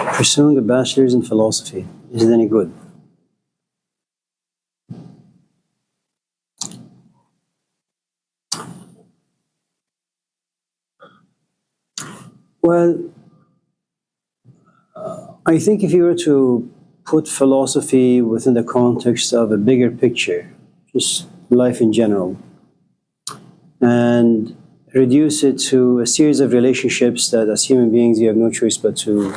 Pursuing a bachelor's in philosophy, is it any good? Well, I think if you were to put philosophy within the context of a bigger picture, just life in general, and reduce it to a series of relationships that as human beings you have no choice but to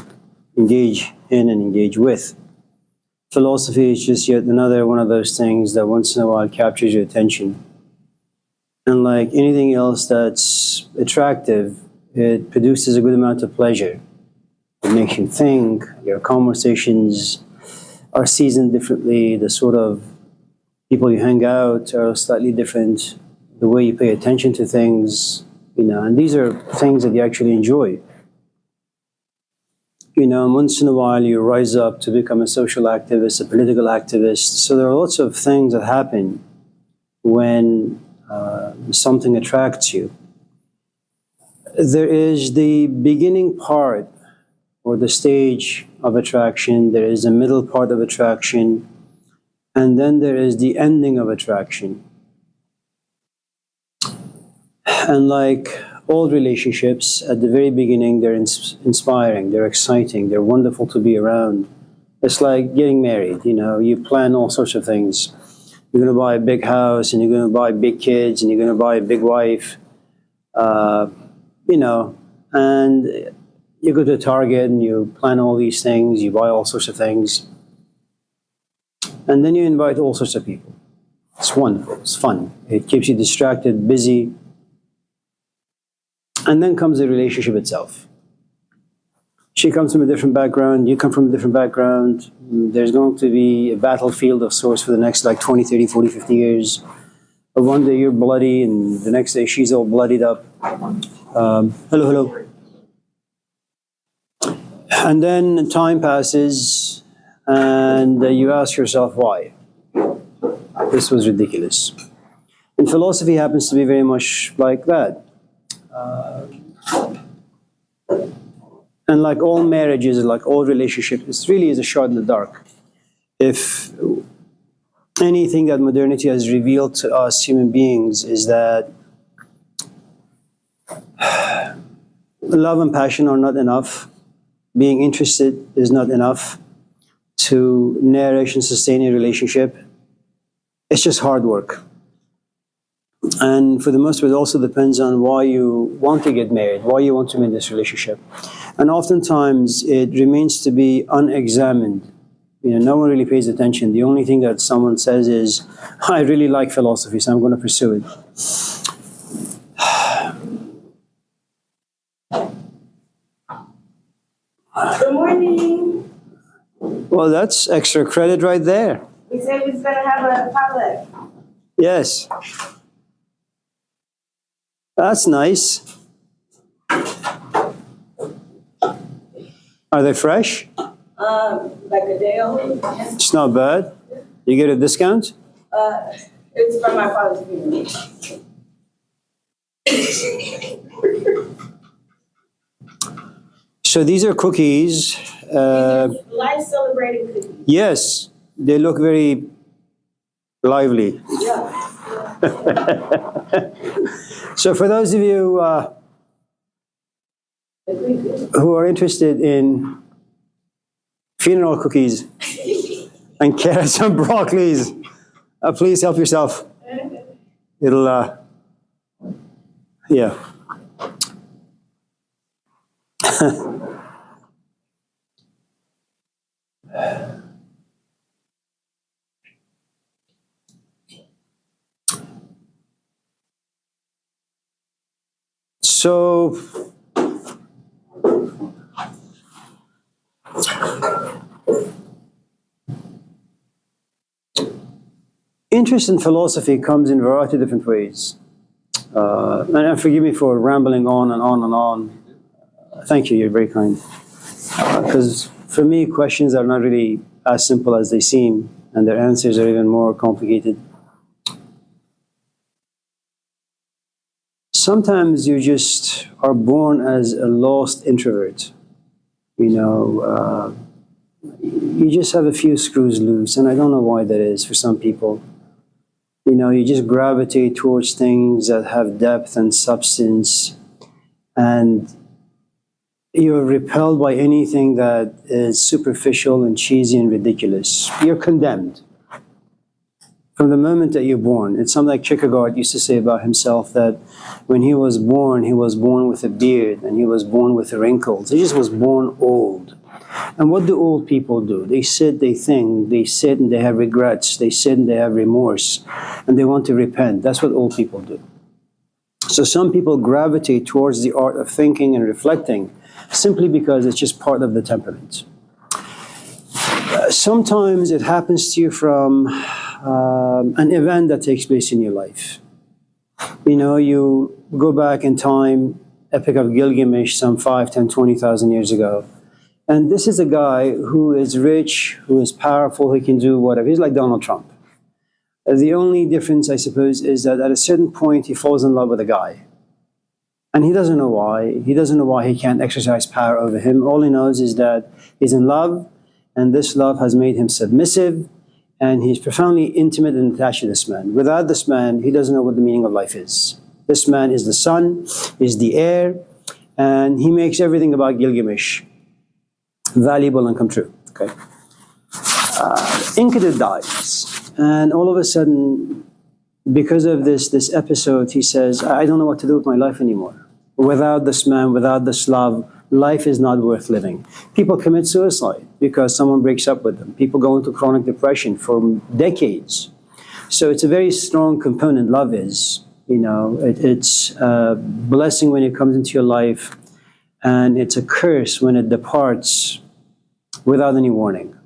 engage in and engage with. Philosophy is just yet another one of those things that once in a while captures your attention. And like anything else that's attractive, it produces a good amount of pleasure. It makes you think, your conversations are seasoned differently, the sort of people you hang out are slightly different, the way you pay attention to things, and these are things that you actually enjoy. Once in a while you rise up to become a social activist, a political activist. So there are lots of things that happen when something attracts you. There is the beginning part or the stage of attraction, there is a middle part of attraction, and then there is the ending of attraction. And like all relationships, at the very beginning, they're inspiring, they're exciting, they're wonderful to be around. It's like getting married, you plan all sorts of things. You're going to buy a big house, and you're going to buy big kids, and you're going to buy a big wife, and you go to Target and you plan all these things, you buy all sorts of things, and then you invite all sorts of people. It's wonderful, it's fun, it keeps you distracted, busy. And then comes the relationship itself. She comes from a different background, you come from a different background. There's going to be a battlefield of sorts for the next 20, 30, 40, 50 years. But one day you're bloody, and the next day she's all bloodied up. Hello. And then time passes, and you ask yourself why. This was ridiculous. And philosophy happens to be very much like that. And like all marriages, like all relationships, it really is a shot in the dark. If anything that modernity has revealed to us human beings is that love and passion are not enough, being interested is not enough to nourish and sustain a relationship. It's just hard work. And for the most part, it also depends on why you want to get married, why you want to be in this relationship. And oftentimes, it remains to be unexamined. No one really pays attention. The only thing that someone says is, I really like philosophy, so I'm going to pursue it. Good morning. Well, that's extra credit right there. We said we was going to have a potluck. Yes. That's nice. Are they fresh? Like a day old. It's not bad. You get a discount? It's from my father's funeral. So these are cookies. Life celebrating cookies. Yes, they look very lively. Yeah. So for those of you who are interested in funeral cookies and carrots and broccolis, please help yourself. It'll, yeah. So, interest in philosophy comes in a variety of different ways. And forgive me for rambling on and on and on. Thank you, you're very kind. Because for me, questions are not really as simple as they seem, and their answers are even more complicated. Sometimes you just are born as a lost introvert. You just have a few screws loose, and I don't know why that is for some people. You just gravitate towards things that have depth and substance, and you're repelled by anything that is superficial and cheesy and ridiculous. You're condemned from the moment that you're born. It's something like Kierkegaard used to say about himself, that when he was born with a beard, and he was born with wrinkles. He just was born old. And what do old people do? They sit, they think, they sit and they have regrets, they sit and they have remorse, and they want to repent. That's what old people do. So some people gravitate towards the art of thinking and reflecting simply because it's just part of the temperament. Sometimes it happens to you from an event that takes place in your life. You go back in time, Epic of Gilgamesh, some 5, 10, 20,000 years ago. And this is a guy who is rich, who is powerful, who can do whatever. He's like Donald Trump. The only difference, I suppose, is that at a certain point he falls in love with a guy. And he doesn't know why. He doesn't know why he can't exercise power over him. All he knows is that he's in love, and this love has made him submissive, and he's profoundly intimate and attached to this man. Without this man, he doesn't know what the meaning of life is. This man is the sun, is the air, and he makes everything about Gilgamesh valuable and come true. Okay. Enkidu dies, and all of a sudden, because of this episode, he says, I don't know what to do with my life anymore. Without this man, without this love, life is not worth living. People commit suicide because someone breaks up with them. People go into chronic depression for decades. So it's a very strong component, love is. It's a blessing when it comes into your life, and it's a curse when it departs without any warning.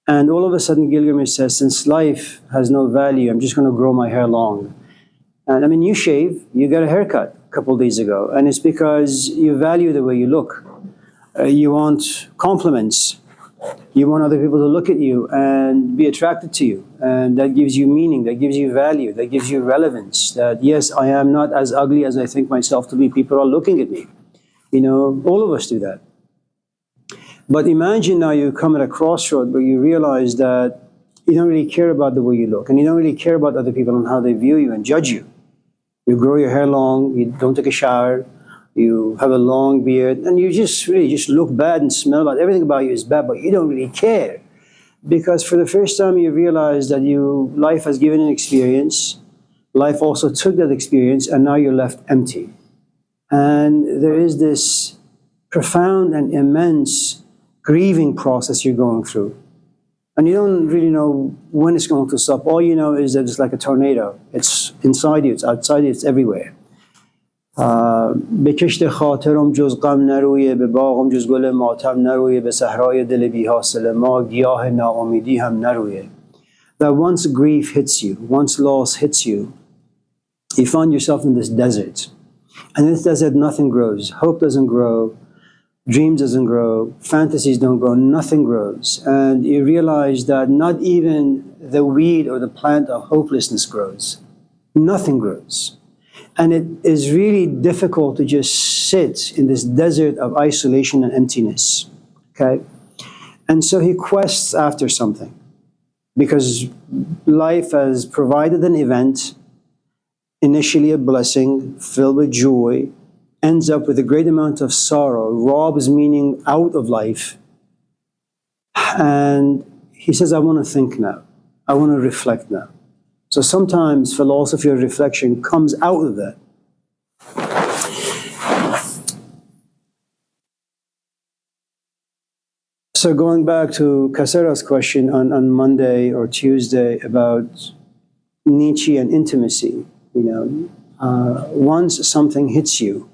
And all of a sudden, Gilgamesh says, since life has no value, I'm just going to grow my hair long. And you shave, you got a haircut a couple of days ago, and it's because you value the way you look. You want compliments. You want other people to look at you and be attracted to you. And that gives you meaning, that gives you value, that gives you relevance. That, yes, I am not as ugly as I think myself to be. People are looking at me. All of us do that. But imagine now you come at a crossroad where you realize that you don't really care about the way you look, and you don't really care about other people and how they view you and judge you. You grow your hair long, you don't take a shower, you have a long beard, and you just really just look bad and smell bad. Everything about you is bad, but you don't really care. Because for the first time you realize that life has given an experience, life also took that experience, and now you're left empty. And there is this profound and immense grieving process you're going through. And you don't really know when it's going to stop. All you know is that it's like a tornado. It's inside you, it's outside you, it's everywhere. به کشت خاطرم جز غم نرویه به باغم جز گل ماتم نرویه به صحرای دل بی حاصل ما گیاه ناامیدی هم نرویه. That once grief hits you, once loss hits you, you find yourself in this desert. And in this desert nothing grows. Hope doesn't grow. Dreams doesn't grow, fantasies don't grow, nothing grows. And you realize that not even the weed or the plant of hopelessness grows. Nothing grows. And it is really difficult to just sit in this desert of isolation and emptiness. Okay? And so he quests after something. Because life has provided an event, initially a blessing, filled with joy, ends up with a great amount of sorrow, robs meaning out of life. And he says, I want to think now. I want to reflect now. So sometimes philosophy or reflection comes out of that. So going back to Casera's question on Monday or Tuesday about Nietzsche and intimacy, once something hits you,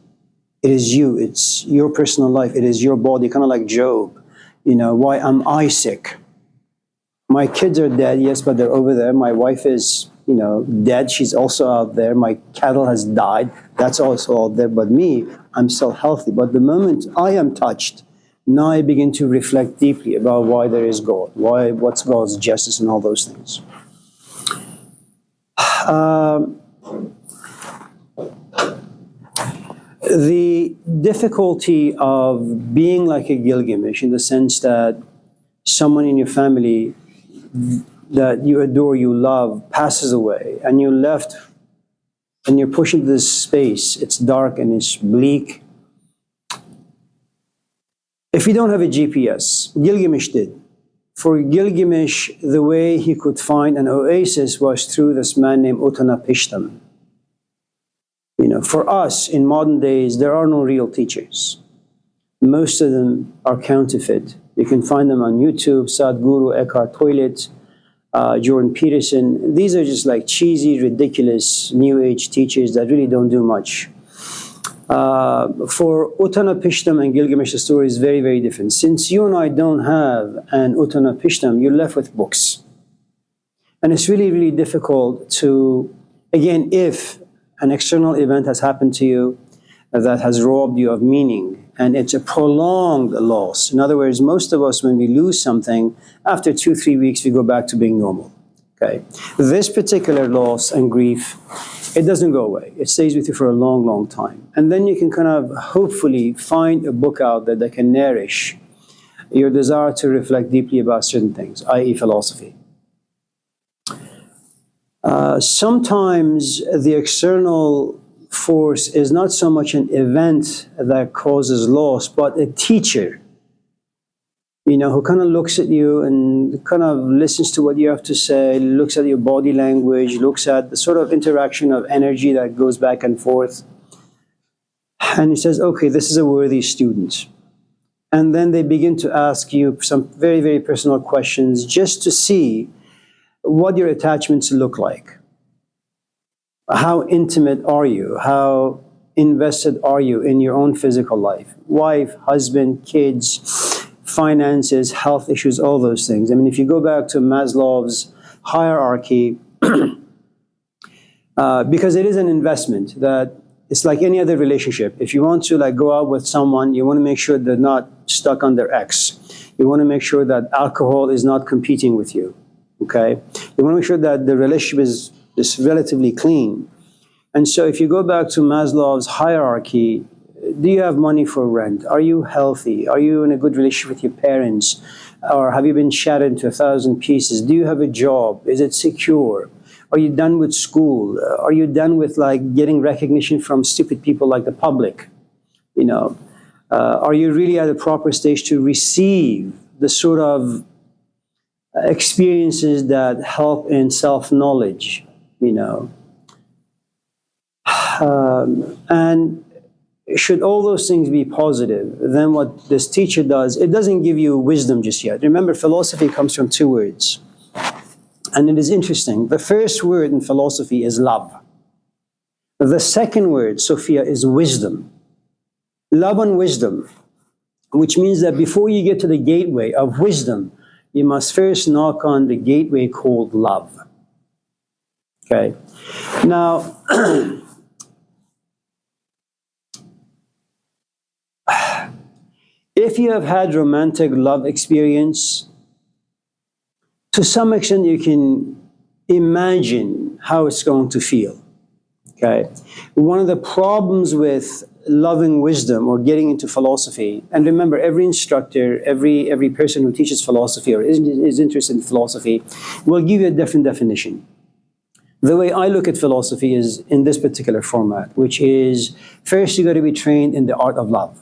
it is you, it's your personal life, it is your body, kind of like Job. Why am I sick? My kids are dead, yes, but they're over there. My wife is, dead, she's also out there. My cattle has died, that's also out there. But me, I'm still healthy. But the moment I am touched, now I begin to reflect deeply about why there is God, what's God's justice and all those things. The difficulty of being like a Gilgamesh in the sense that someone in your family that you adore, you love, passes away, and you're left and you're pushed into this space. It's dark and it's bleak. If you don't have a GPS, Gilgamesh did. For Gilgamesh, the way he could find an oasis was through this man named Utnapishtim. For us in modern days, there are no real teachers. Most of them are counterfeit. You can find them on YouTube, Sadhguru, Eckhart Tolle, Jordan Peterson. These are just like cheesy, ridiculous New Age teachers that really don't do much. For Utnapishtim and Gilgamesh, the story is very, very different. Since you and I don't have an Utnapishtim, you're left with books. And it's really, really difficult to, again, if an external event has happened to you that has robbed you of meaning, and it's a prolonged loss. In other words, most of us, when we lose something, after 2-3 weeks, we go back to being normal. Okay. This particular loss and grief, it doesn't go away. It stays with you for a long, long time. And then you can kind of hopefully find a book out there that can nourish your desire to reflect deeply about certain things, i.e. philosophy. Sometimes the external force is not so much an event that causes loss, but a teacher, who kind of looks at you and kind of listens to what you have to say, looks at your body language, looks at the sort of interaction of energy that goes back and forth. And he says, okay, this is a worthy student. And then they begin to ask you some very, very personal questions just to see what your attachments look like. How intimate are you? How invested are you in your own physical life? Wife, husband, kids, finances, health issues, all those things. I mean, if you go back to Maslow's hierarchy, because it is an investment that it's like any other relationship. If you want to go out with someone, you want to make sure they're not stuck on their ex. You want to make sure that alcohol is not competing with you. Okay? You want to make sure that the relationship is relatively clean. And so if you go back to Maslow's hierarchy, do you have money for rent? Are you healthy? Are you in a good relationship with your parents? Or have you been shattered into 1,000 pieces? Do you have a job? Is it secure? Are you done with school? Are you done with getting recognition from stupid people like the public? Are you really at a proper stage to receive the sort of experiences that help in self-knowledge? And should all those things be positive, then what this teacher does, it doesn't give you wisdom just yet. Remember, philosophy comes from 2 words. And it is interesting. The first word in philosophy is love. The second word, Sophia, is wisdom. Love and wisdom, which means that before you get to the gateway of wisdom, you must first knock on the gateway called love. Okay? Now, if you have had romantic love experience, to some extent you can imagine how it's going to feel. Okay? One of the problems with loving wisdom or getting into philosophy, and remember, every instructor, every person who teaches philosophy or is interested in philosophy will give you a different definition. The way I look at philosophy is in this particular format, which is first you got to be trained in the art of love.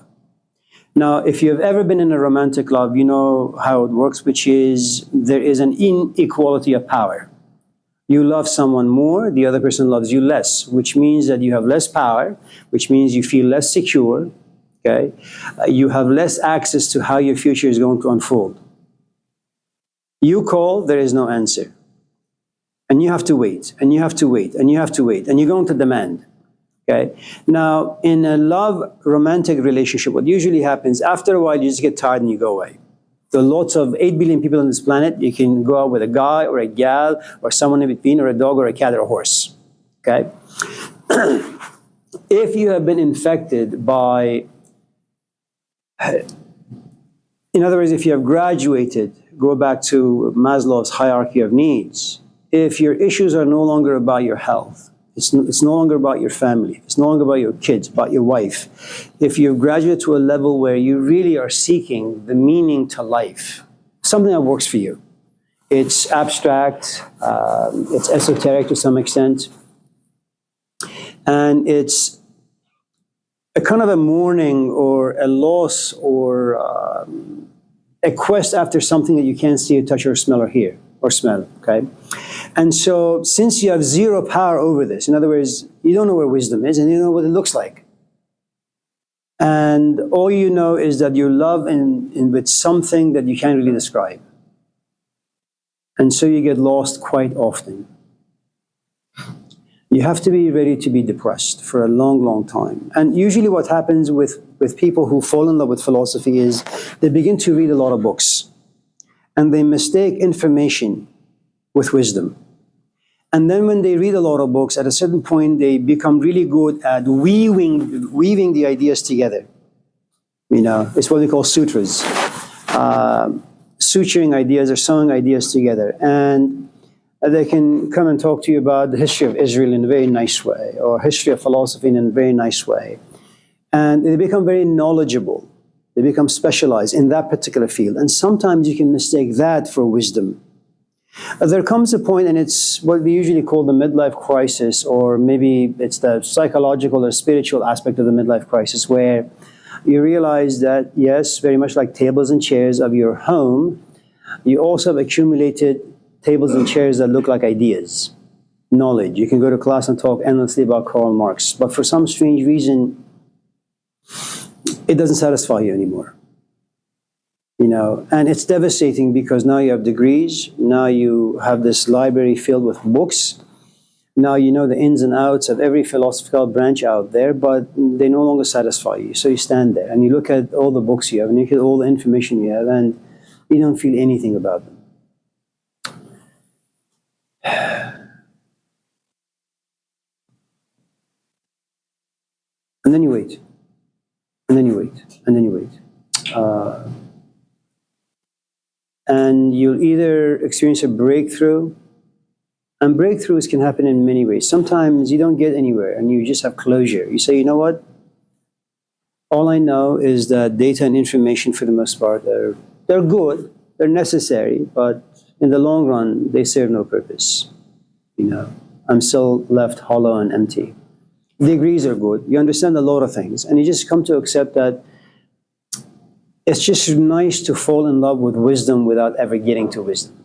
Now, if you have ever been in a romantic love, you know how it works, which is there is an inequality of power. You love someone more, the other person loves you less, which means that you have less power, which means you feel less secure, okay? You have less access to how your future is going to unfold. You call, there is no answer. And you have to wait, and you have to wait, and you have to wait, and you're going to demand. Okay. Now, in a love romantic relationship, what usually happens, after a while, you just get tired and you go away. There are lots of 8 billion people on this planet. You can go out with a guy or a gal or someone in between or a dog or a cat or a horse. Okay. If you have been infected by, in other words, if you have graduated, go back to Maslow's hierarchy of needs. If your issues are no longer about your health, It's no longer about your family. It's no longer about your kids, about your wife. If you've graduated to a level where you really are seeking the meaning to life, something that works for you. It's abstract, it's esoteric to some extent, and it's a kind of a mourning or a loss or a quest after something that you can't see or touch or smell or hear or smell, okay? And so since you have zero power over this, in other words, you don't know where wisdom is and you don't know what it looks like. And all you know is that you love with something that you can't really describe. And so you get lost quite often. You have to be ready to be depressed for a long, long time. And usually what happens with people who fall in love with philosophy is they begin to read a lot of books. And they mistake information with wisdom. And then when they read a lot of books, at a certain point, they become really good at weaving the ideas together. You know, it's what we call sutras. Suturing ideas or sewing ideas together. And they can come and talk to you about the history of Israel in a very nice way, or history of philosophy in a very nice way. And they become very knowledgeable. They become specialized in that particular field. And sometimes you can mistake that for wisdom. There comes a point, and it's what we usually call the midlife crisis, or maybe it's the psychological or spiritual aspect of the midlife crisis, where you realize that, yes, very much like tables and chairs of your home, you also have accumulated tables and chairs that look like ideas, knowledge. You can go to class and talk endlessly about Karl Marx, but for some strange reason, it doesn't satisfy you anymore. You know, and it's devastating because now you have degrees, now you have this library filled with books, now you know the ins and outs of every philosophical branch out there, but they no longer satisfy you. So you stand there and you look at all the books you have and you look at all the information you have and you don't feel anything about them. And then you wait. And then you wait. And then you wait. And you'll either experience a breakthrough, and breakthroughs can happen in many ways. Sometimes you don't get anywhere and you just have closure. You say, you know what? All I know is that data and information, for the most part, they're good, they're necessary, but in the long run, they serve no purpose. You know, I'm still left hollow and empty. Degrees are good. You understand a lot of things, and you just come to accept that it's just nice to fall in love with wisdom without ever getting to wisdom.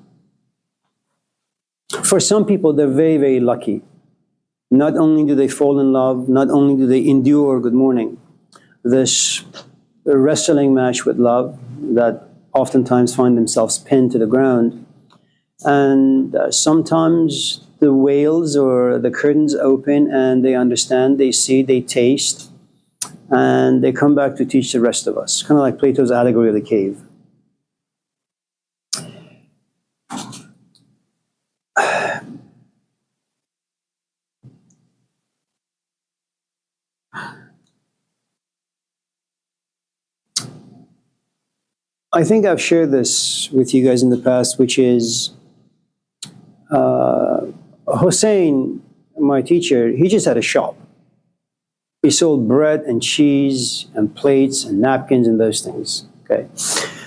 For some people, they're very, very lucky. Not only do they fall in love, not only do they endure, good morning, this wrestling match with love that oftentimes find themselves pinned to the ground. And sometimes the veils or the curtains open and they understand, they see, they taste, and they come back to teach the rest of us. Kind of like Plato's allegory of the cave. I think I've shared this with you guys in the past, which is Hussein, my teacher, he just had a shop. He sold bread and cheese and plates and napkins and those things, okay?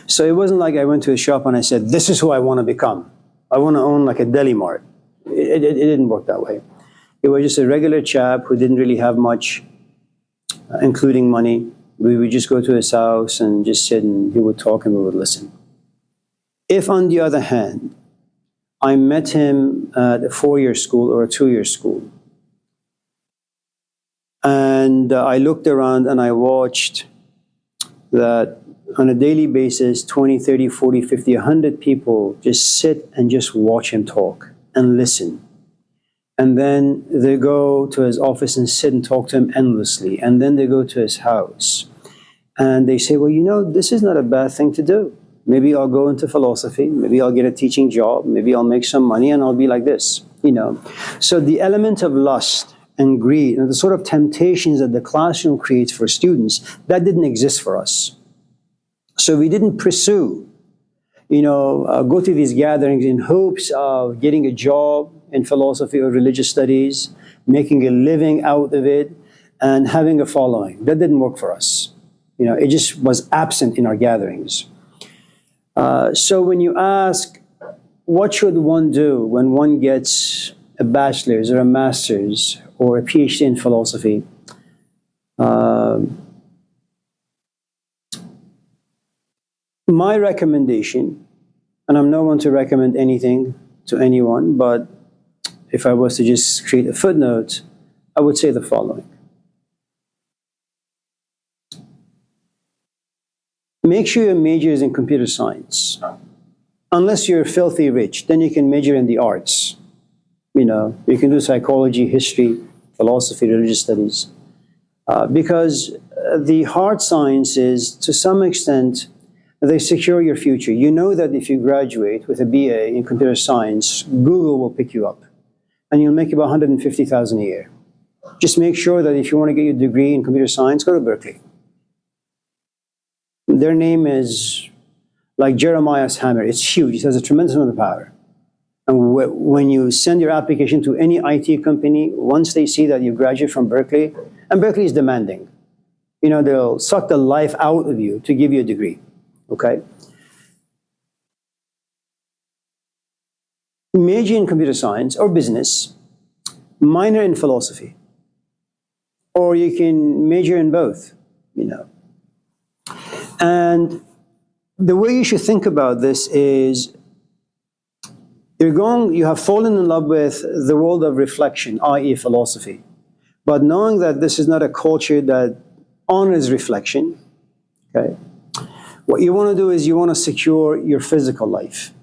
So it wasn't like I went to a shop and I said, this is who I want to become. I want to own like a deli mart. It didn't work that way. It was just a regular chap who didn't really have much, including money. We would just go to his house and just sit and he would talk and we would listen. If, on the other hand, I met him at a 4-year school or a 2-year school, and I looked around and I watched that on a daily basis, 20, 30, 40, 50, 100 people just sit and just watch him talk and listen. And then they go to his office and sit and talk to him endlessly. And then they go to his house. And they say, well, you know, this is not a bad thing to do. Maybe I'll go into philosophy. Maybe I'll get a teaching job. Maybe I'll make some money and I'll be like this, you know. So the element of lust and greed and the sort of temptations that the classroom creates for students, that didn't exist for us. So we didn't pursue, you know, go to these gatherings in hopes of getting a job in philosophy or religious studies, making a living out of it, and having a following. That didn't work for us. It just was absent in our gatherings. So when you ask, what should one do when one gets a bachelor's or a master's or a PhD in philosophy? My recommendation, and I'm no one to recommend anything to anyone, but if I was to just create a footnote, I would say the following. Make sure your major is in computer science. Unless you're filthy rich, then you can major in the arts. You can do psychology, history, philosophy, religious studies. Because the hard sciences, to some extent, they secure your future. You know that if you graduate with a BA in computer science, Google will pick you up, and you'll make about $150,000 a year. Just make sure that if you want to get your degree in computer science, go to Berkeley. Their name is like Jeremiah's hammer. It's huge. It has a tremendous amount of power. And when you send your application to any IT company, once they see that you graduate from Berkeley, and Berkeley is demanding, they'll suck the life out of you to give you a degree. Okay? Major in computer science or business, minor in philosophy. Or you can major in both, And the way you should think about this is you have fallen in love with the world of reflection, i.e. philosophy. But knowing that this is not a culture that honors reflection, okay? What you want to do is you want to secure your physical life.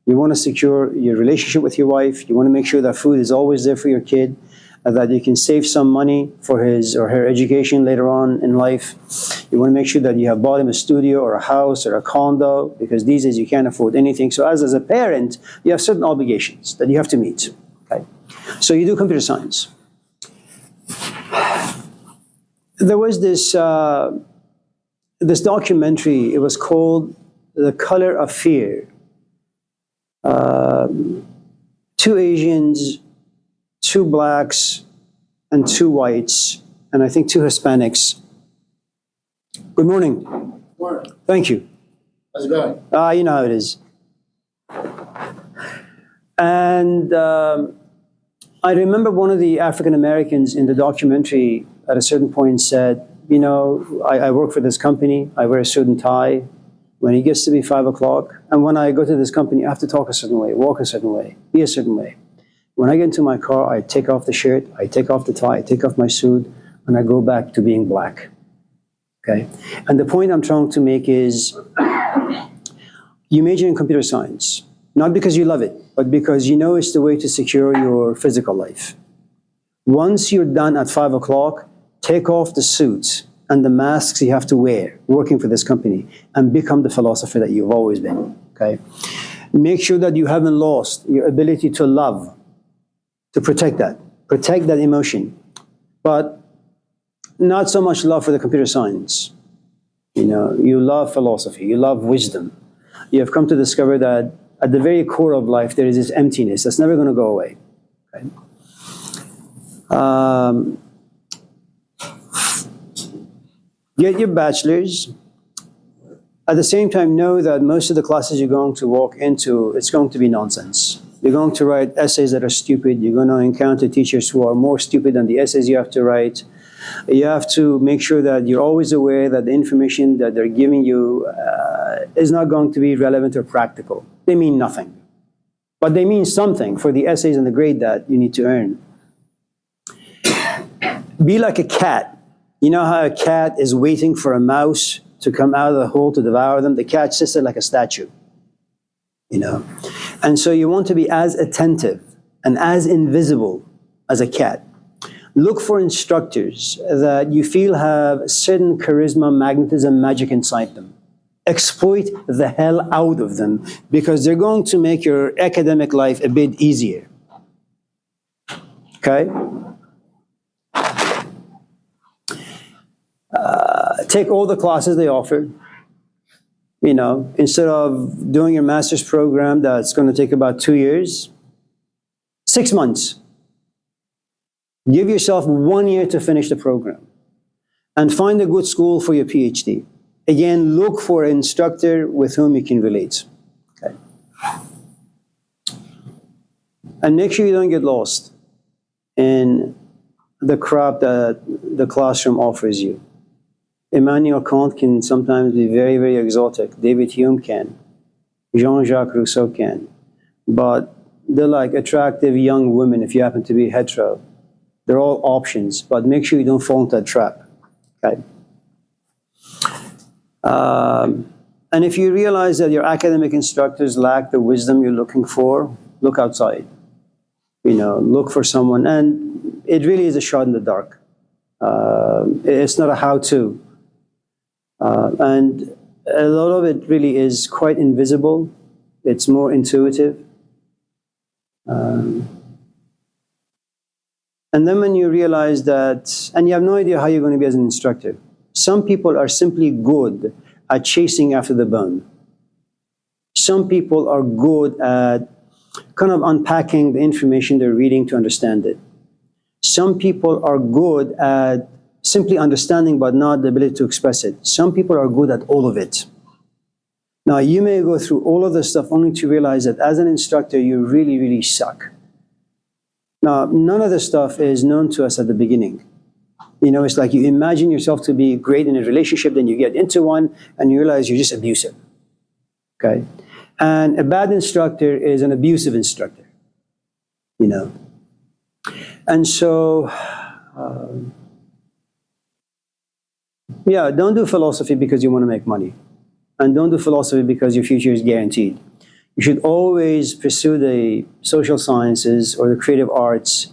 You want to secure your relationship with your wife. You want to make sure that food is always there for your kid, that you can save some money for his or her education later on in life. You want to make sure that you have bought him a studio or a house or a condo, because these days you can't afford anything. So as a parent, you have certain obligations that you have to meet. Okay? So you do computer science. There was this documentary. It was called The Color of Fear. Two Asians, two blacks, and two whites, and I think two Hispanics. Good morning. Morning. Thank you. How's it going? You know how it is. And I remember one of the African Americans in the documentary at a certain point said, I work for this company, I wear a suit and tie. When it gets to be 5 o'clock, and when I go to this company, I have to talk a certain way, walk a certain way, be a certain way. When I get into my car, I take off the shirt, I take off the tie, I take off my suit, and I go back to being black. Okay? And the point I'm trying to make is, you major in computer science, not because you love it, but because you know it's the way to secure your physical life. Once you're done at 5 o'clock, take off the suits and the masks you have to wear working for this company and become the philosopher that you've always been, okay? Make sure that you haven't lost your ability to love, to protect that emotion, but not so much love for the computer science. You love philosophy, you love wisdom. You have come to discover that at the very core of life, there is this emptiness that's never going to go away, okay? Get your bachelor's. At the same time, know that most of the classes you're going to walk into, it's going to be nonsense. You're going to write essays that are stupid. You're going to encounter teachers who are more stupid than the essays you have to write. You have to make sure that you're always aware that the information that they're giving you is not going to be relevant or practical. They mean nothing. But they mean something for the essays and the grade that you need to earn. Be like a cat. You know how a cat is waiting for a mouse to come out of the hole to devour them? The cat sits there like a statue, And so you want to be as attentive and as invisible as a cat. Look for instructors that you feel have certain charisma, magnetism, magic inside them. Exploit the hell out of them, because they're going to make your academic life a bit easier. Okay? Take all the classes they offer. Instead of doing your master's program that's going to take about 2 years, 6 months. Give yourself 1 year to finish the program and find a good school for your PhD. Again, look for an instructor with whom you can relate. Okay. And make sure you don't get lost in the crap that the classroom offers you. Immanuel Kant can sometimes be very, very exotic. David Hume can. Jean-Jacques Rousseau can. But they're like attractive young women if you happen to be hetero. They're all options, but make sure you don't fall into that trap. Okay? And if you realize that your academic instructors lack the wisdom you're looking for, look outside. Look for someone. And it really is a shot in the dark. It's not a how-to. And a lot of it really is quite invisible. It's more intuitive. And then when you realize that, and you have no idea how you're going to be as an instructor. Some people are simply good at chasing after the bone. Some people are good at kind of unpacking the information they're reading to understand it. Some people are good at simply understanding but not the ability to express it. Some people are good at all of it. Now, you may go through all of this stuff only to realize that as an instructor, you really, really suck. Now, none of this stuff is known to us at the beginning. It's like you imagine yourself to be great in a relationship, then you get into one, and you realize you're just abusive. Okay? And a bad instructor is an abusive instructor. And so, don't do philosophy because you want to make money. And don't do philosophy because your future is guaranteed. You should always pursue the social sciences or the creative arts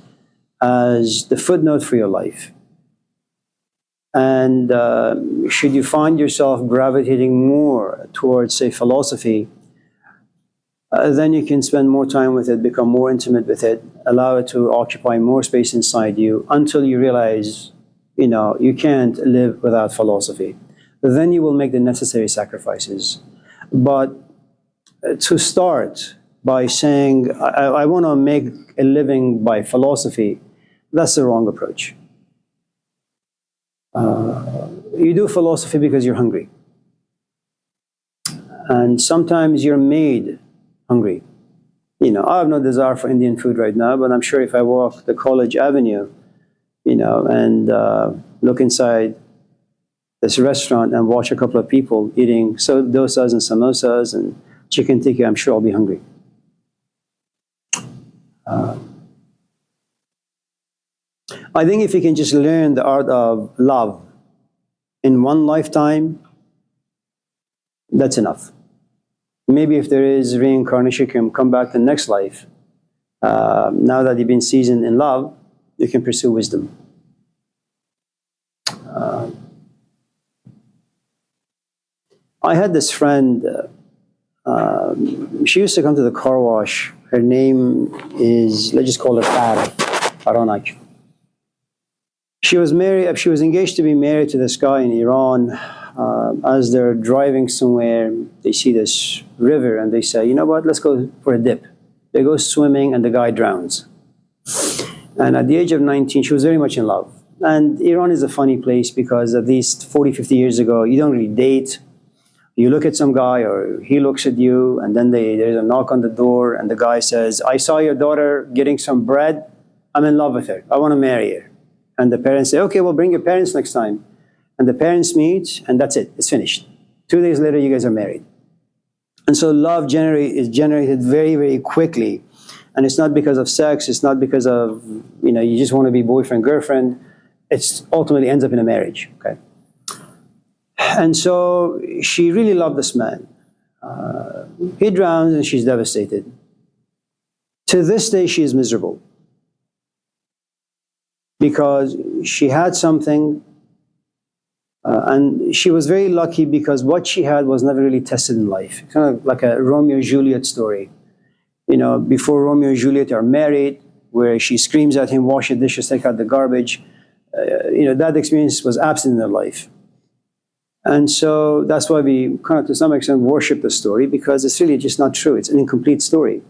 as the footnote for your life. And should you find yourself gravitating more towards, say, philosophy, then you can spend more time with it, become more intimate with it, allow it to occupy more space inside you until you realize, you can't live without philosophy. Then you will make the necessary sacrifices. But to start by saying, I want to make a living by philosophy, that's the wrong approach. You do philosophy because you're hungry. And sometimes you're made hungry. I have no desire for Indian food right now, but I'm sure if I walk the College Avenue, and look inside this restaurant and watch a couple of people eating dosas and samosas and chicken tikka, I'm sure I'll be hungry. I think if you can just learn the art of love in one lifetime, that's enough. Maybe if there is reincarnation, you can come back the next life. Now that you've been seasoned in love, you can pursue wisdom. I had this friend, she used to come to the car wash. Her name is, let's just call her Farak. She was married, she was engaged to be married to this guy in Iran. As they're driving somewhere, they see this river and they say, you know what, let's go for a dip. They go swimming and the guy drowns. And at the age of 19, she was very much in love. And Iran is a funny place because at least 40, 50 years ago, you don't really date. You look at some guy or he looks at you and then there's a knock on the door and the guy says, I saw your daughter getting some bread. I'm in love with her. I want to marry her. And the parents say, okay, well, bring your parents next time. And the parents meet and that's it. It's finished. 2 days later, you guys are married. And so love is generated very, very quickly. And it's not because of sex. It's not because of, you just want to be boyfriend, girlfriend. It ultimately ends up in a marriage, okay? And so she really loved this man. He drowns and she's devastated. To this day, she is miserable. Because she had something, and she was very lucky because what she had was never really tested in life. Kind of like a Romeo and Juliet story. Before Romeo and Juliet are married, where she screams at him, wash the dishes, take out the garbage. That experience was absent in their life. And so that's why we kind of, to some extent, worship the story, because it's really just not true. It's an incomplete story.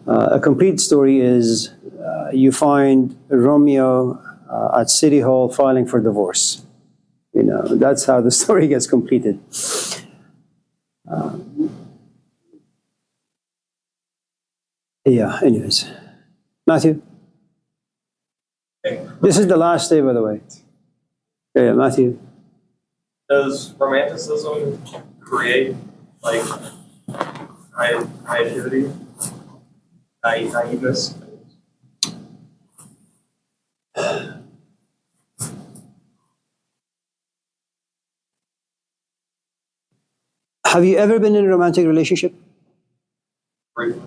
A complete story is you find Romeo at City Hall filing for divorce. You know, that's how the story gets completed. Yeah, anyways. Matthew? This is the last day, by the way. Yeah, Matthew. Does romanticism create like naivety, naiveness? Have you ever been in a romantic relationship? Briefly.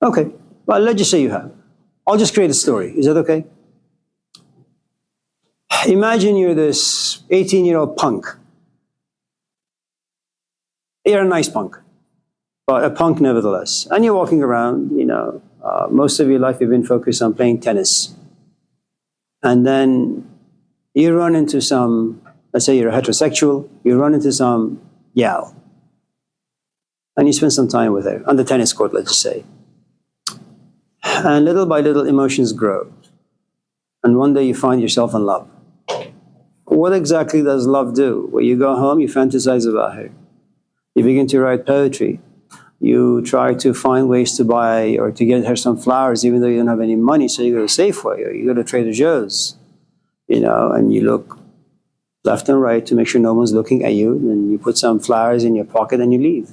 Okay, well, let's just say you have. I'll just create a story. Is that okay? Imagine you're this 18-year-old punk. You're a nice punk, but a punk nevertheless. And you're walking around, you know, most of your life you've been focused on playing tennis. And then you run into some, let's say you're a heterosexual, you run into some gal. And you spend some time with her on the tennis court, let's just say. And little by little, emotions grow. And one day you find yourself in love. What exactly does love do? Well, you go home, you fantasize about her. You begin to write poetry. You try to find ways to buy or to get her some flowers, even though you don't have any money. So you go to Safeway or you go to Trader Joe's, you know, and you look left and right to make sure no one's looking at you. And you put some flowers in your pocket and you leave.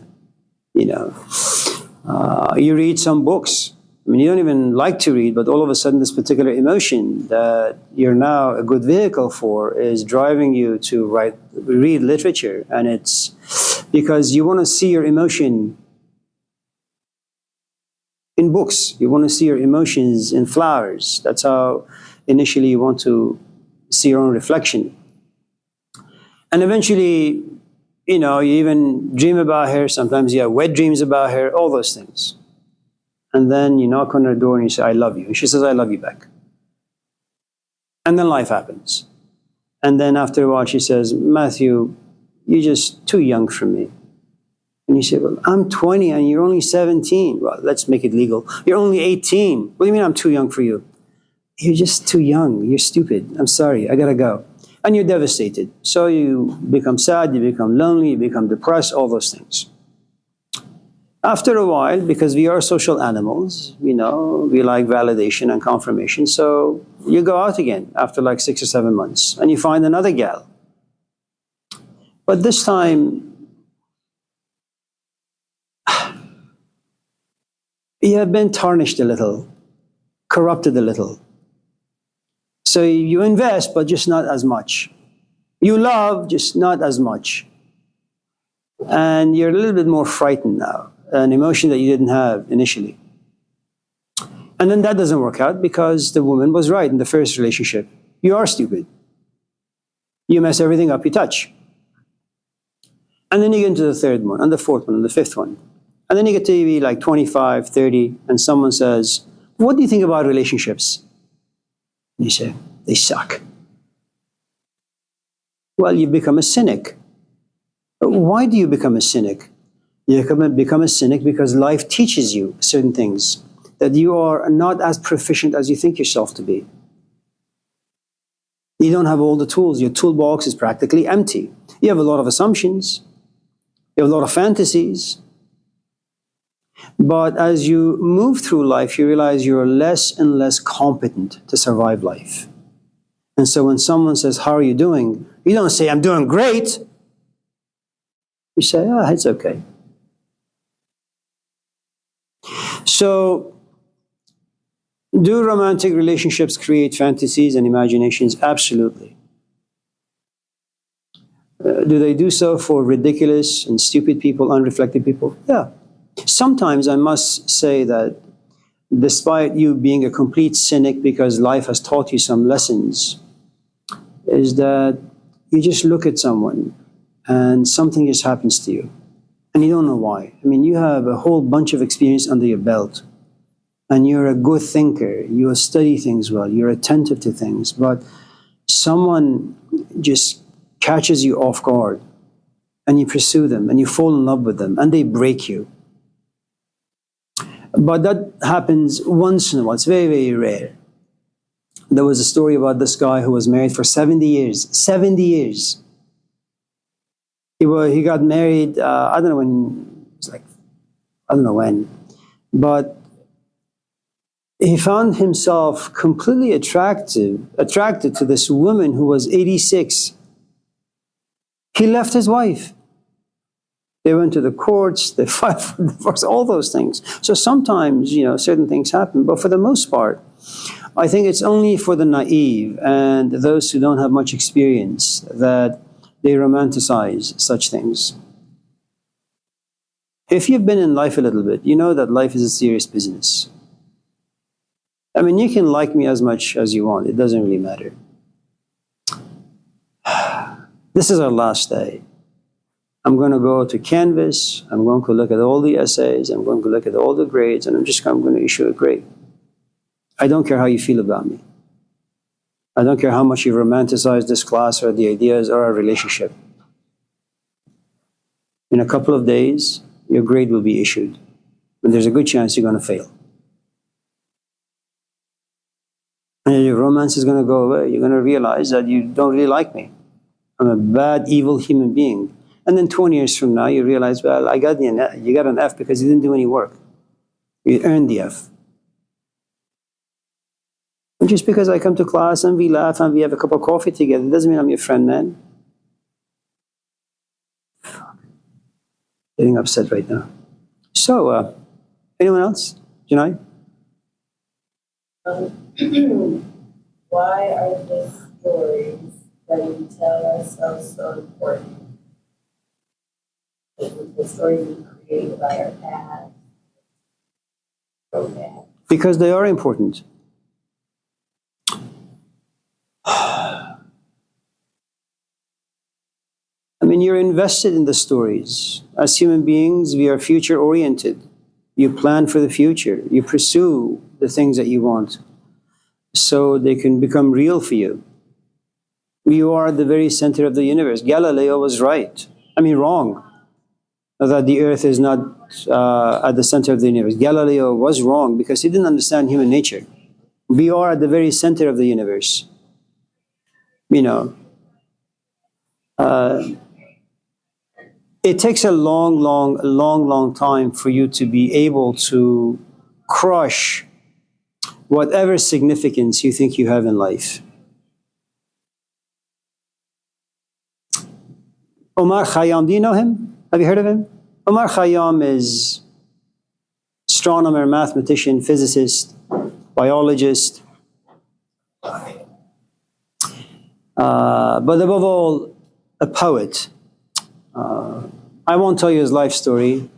You know, you read some books. I mean, you don't even like to read, but all of a sudden this particular emotion that you're now a good vehicle for is driving you to read literature. And it's because you want to see your emotion in books. You want to see your emotions in flowers. That's how initially you want to see your own reflection. And eventually, you know, you even dream about her. Sometimes you have wet dreams about her, all those things. And then you knock on her door and you say, I love you. And she says, I love you back. And then life happens. And then after a while she says, Matthew, you're just too young for me. And you say, well, I'm 20 and you're only 17. Well, let's make it legal. You're only 18. What do you mean I'm too young for you? You're just too young. You're stupid. I'm sorry. I gotta go. And you're devastated. So you become sad, you become lonely, you become depressed, all those things. After a while, because we are social animals, you know, we like validation and confirmation. So you go out again after like 6 or 7 months and you find another gal. But this time, you have been tarnished a little, corrupted a little. So you invest, but just not as much. You love, just not as much. And you're a little bit more frightened now, an emotion that you didn't have initially. And then that doesn't work out because the woman was right in the first relationship. You are stupid. You mess everything up you touch. And then you get into the third one, and the fourth one, and the fifth one. And then you get to be like 25, 30, and someone says, what do you think about relationships? And you say, they suck. Well, you become a cynic. Why do you become a cynic? You become a cynic because life teaches you certain things, that you are not as proficient as you think yourself to be. You don't have all the tools. Your toolbox is practically empty. You have a lot of assumptions. You have a lot of fantasies. But as you move through life, you realize you're less and less competent to survive life. And so when someone says, how are you doing? You don't say, I'm doing great. You say, it's okay. So, do romantic relationships create fantasies and imaginations? Absolutely. Do they do so for ridiculous and stupid people, unreflective people? Yeah. Sometimes I must say that despite you being a complete cynic because life has taught you some lessons, is that you just look at someone and something just happens to you and you don't know why. I mean, you have a whole bunch of experience under your belt and you're a good thinker, you study things well, you're attentive to things, but someone just catches you off guard and you pursue them and you fall in love with them and they break you. But that happens once in a while. It's very, very rare. There was a story about this guy who was married for 70 years. 70 years. He got married, I don't know when, it was like, I don't know when, but he found himself completely attracted to this woman who was 86. He left his wife. They went to the courts, they filed for divorce, all those things. So sometimes, certain things happen, but for the most part, I think it's only for the naive and those who don't have much experience that they romanticize such things. If you've been in life a little bit, you know that life is a serious business. I mean, you can like me as much as you want. It doesn't really matter. This is our last day. I'm going to go to Canvas. I'm going to look at all the essays. I'm going to look at all the grades, and I'm going to issue a grade. I don't care how you feel about me. I don't care how much you romanticize this class or the ideas or our relationship. In a couple of days, your grade will be issued. And there's a good chance you're going to fail. And your romance is going to go away. You're going to realize that you don't really like me. I'm a bad, evil human being. And then 20 years from now, you realize, well, you got an F because you didn't do any work. You earned the F. And just because I come to class and we laugh and we have a cup of coffee together, doesn't mean I'm your friend, man. Getting upset right now. So, anyone else? Janai? Why are the stories that we tell ourselves so important? The stories we create about our past. Okay. Because they are important. I mean, you're invested in the stories. As human beings, we are future-oriented. You plan for the future. You pursue the things that you want so they can become real for you. You are at the very center of the universe. Galileo was right. Wrong. That the earth is not at the center of the universe. Galileo was wrong because he didn't understand human nature. We are at the very center of the universe. It takes a long time for you to be able to crush whatever significance you think you have in life. Omar Khayyam, do you know him? Have you heard of him? Omar Khayyam is astronomer, mathematician, physicist, biologist, but above all, a poet. I won't tell you his life story,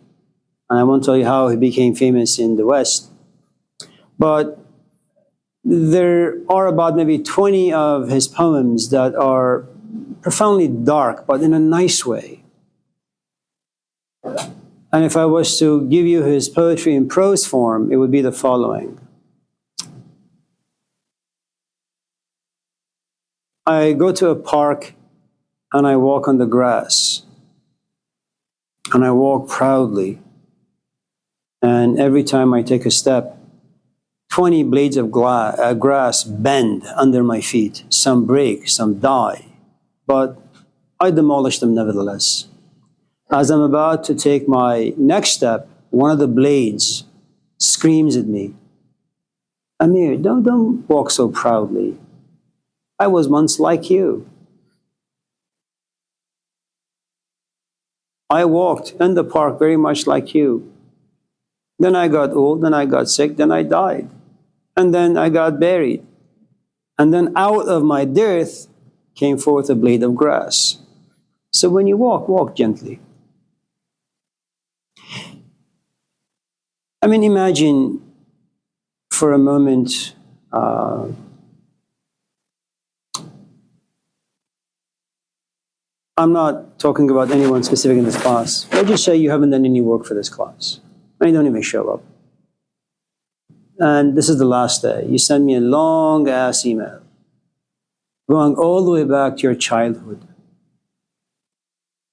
and I won't tell you how he became famous in the West, but there are about maybe 20 of his poems that are profoundly dark, but in a nice way. And if I was to give you his poetry in prose form, it would be the following. I go to a park and I walk on the grass. And I walk proudly. And every time I take a step, 20 blades of grass bend under my feet. Some break, some die. But I demolish them nevertheless. As I'm about to take my next step, one of the blades screams at me, Amir, don't walk so proudly. I was once like you. I walked in the park very much like you. Then I got old, then I got sick, then I died. And then I got buried. And then out of my death came forth a blade of grass. So when you walk, walk gently. Imagine for a moment I'm not talking about anyone specific in this class. Let's just say you haven't done any work for this class. And you don't even show up. And this is the last day. You send me a long-ass email going all the way back to your childhood.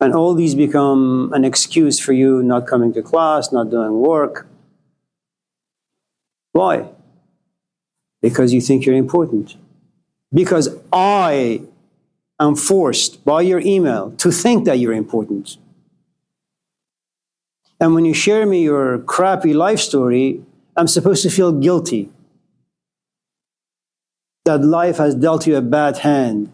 And all these become an excuse for you not coming to class, not doing work. Why? Because you think you're important. Because I am forced by your email to think that you're important. And when you share me your crappy life story, I'm supposed to feel guilty that life has dealt you a bad hand,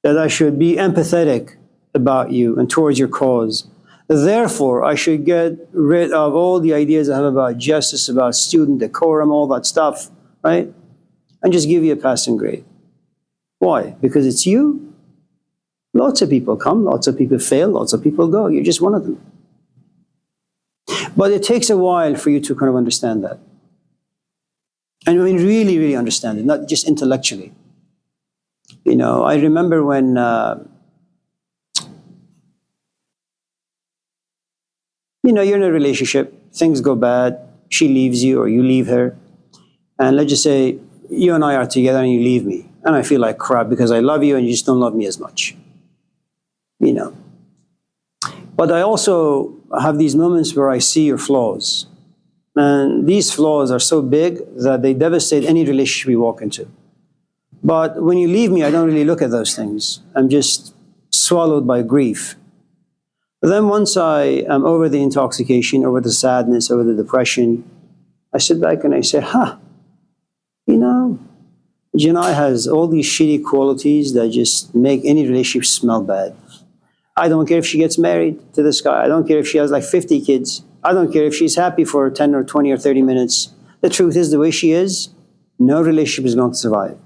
that I should be empathetic about you and towards your cause. Therefore, I should get rid of all the ideas I have about justice, about student decorum, all that stuff, right? And just give you a passing grade. Why? Because it's you. Lots of people come, lots of people fail, lots of people go. You're just one of them. But it takes a while for you to kind of understand that. And I mean, really, really understand it, not just intellectually. You know, I remember when, you're in a relationship, things go bad, she leaves you or you leave her. And let's just say you and I are together and you leave me. And I feel like crap because I love you and you just don't love me as much. You know. But I also have these moments where I see your flaws. And these flaws are so big that they devastate any relationship we walk into. But when you leave me, I don't really look at those things. I'm just swallowed by grief. But then once I am over the intoxication, over the sadness, over the depression, I sit back and I say, Janai has all these shitty qualities that just make any relationship smell bad. I don't care if she gets married to this guy. I don't care if she has like 50 kids. I don't care if she's happy for 10 or 20 or 30 minutes. The truth is, the way she is, no relationship is going to survive.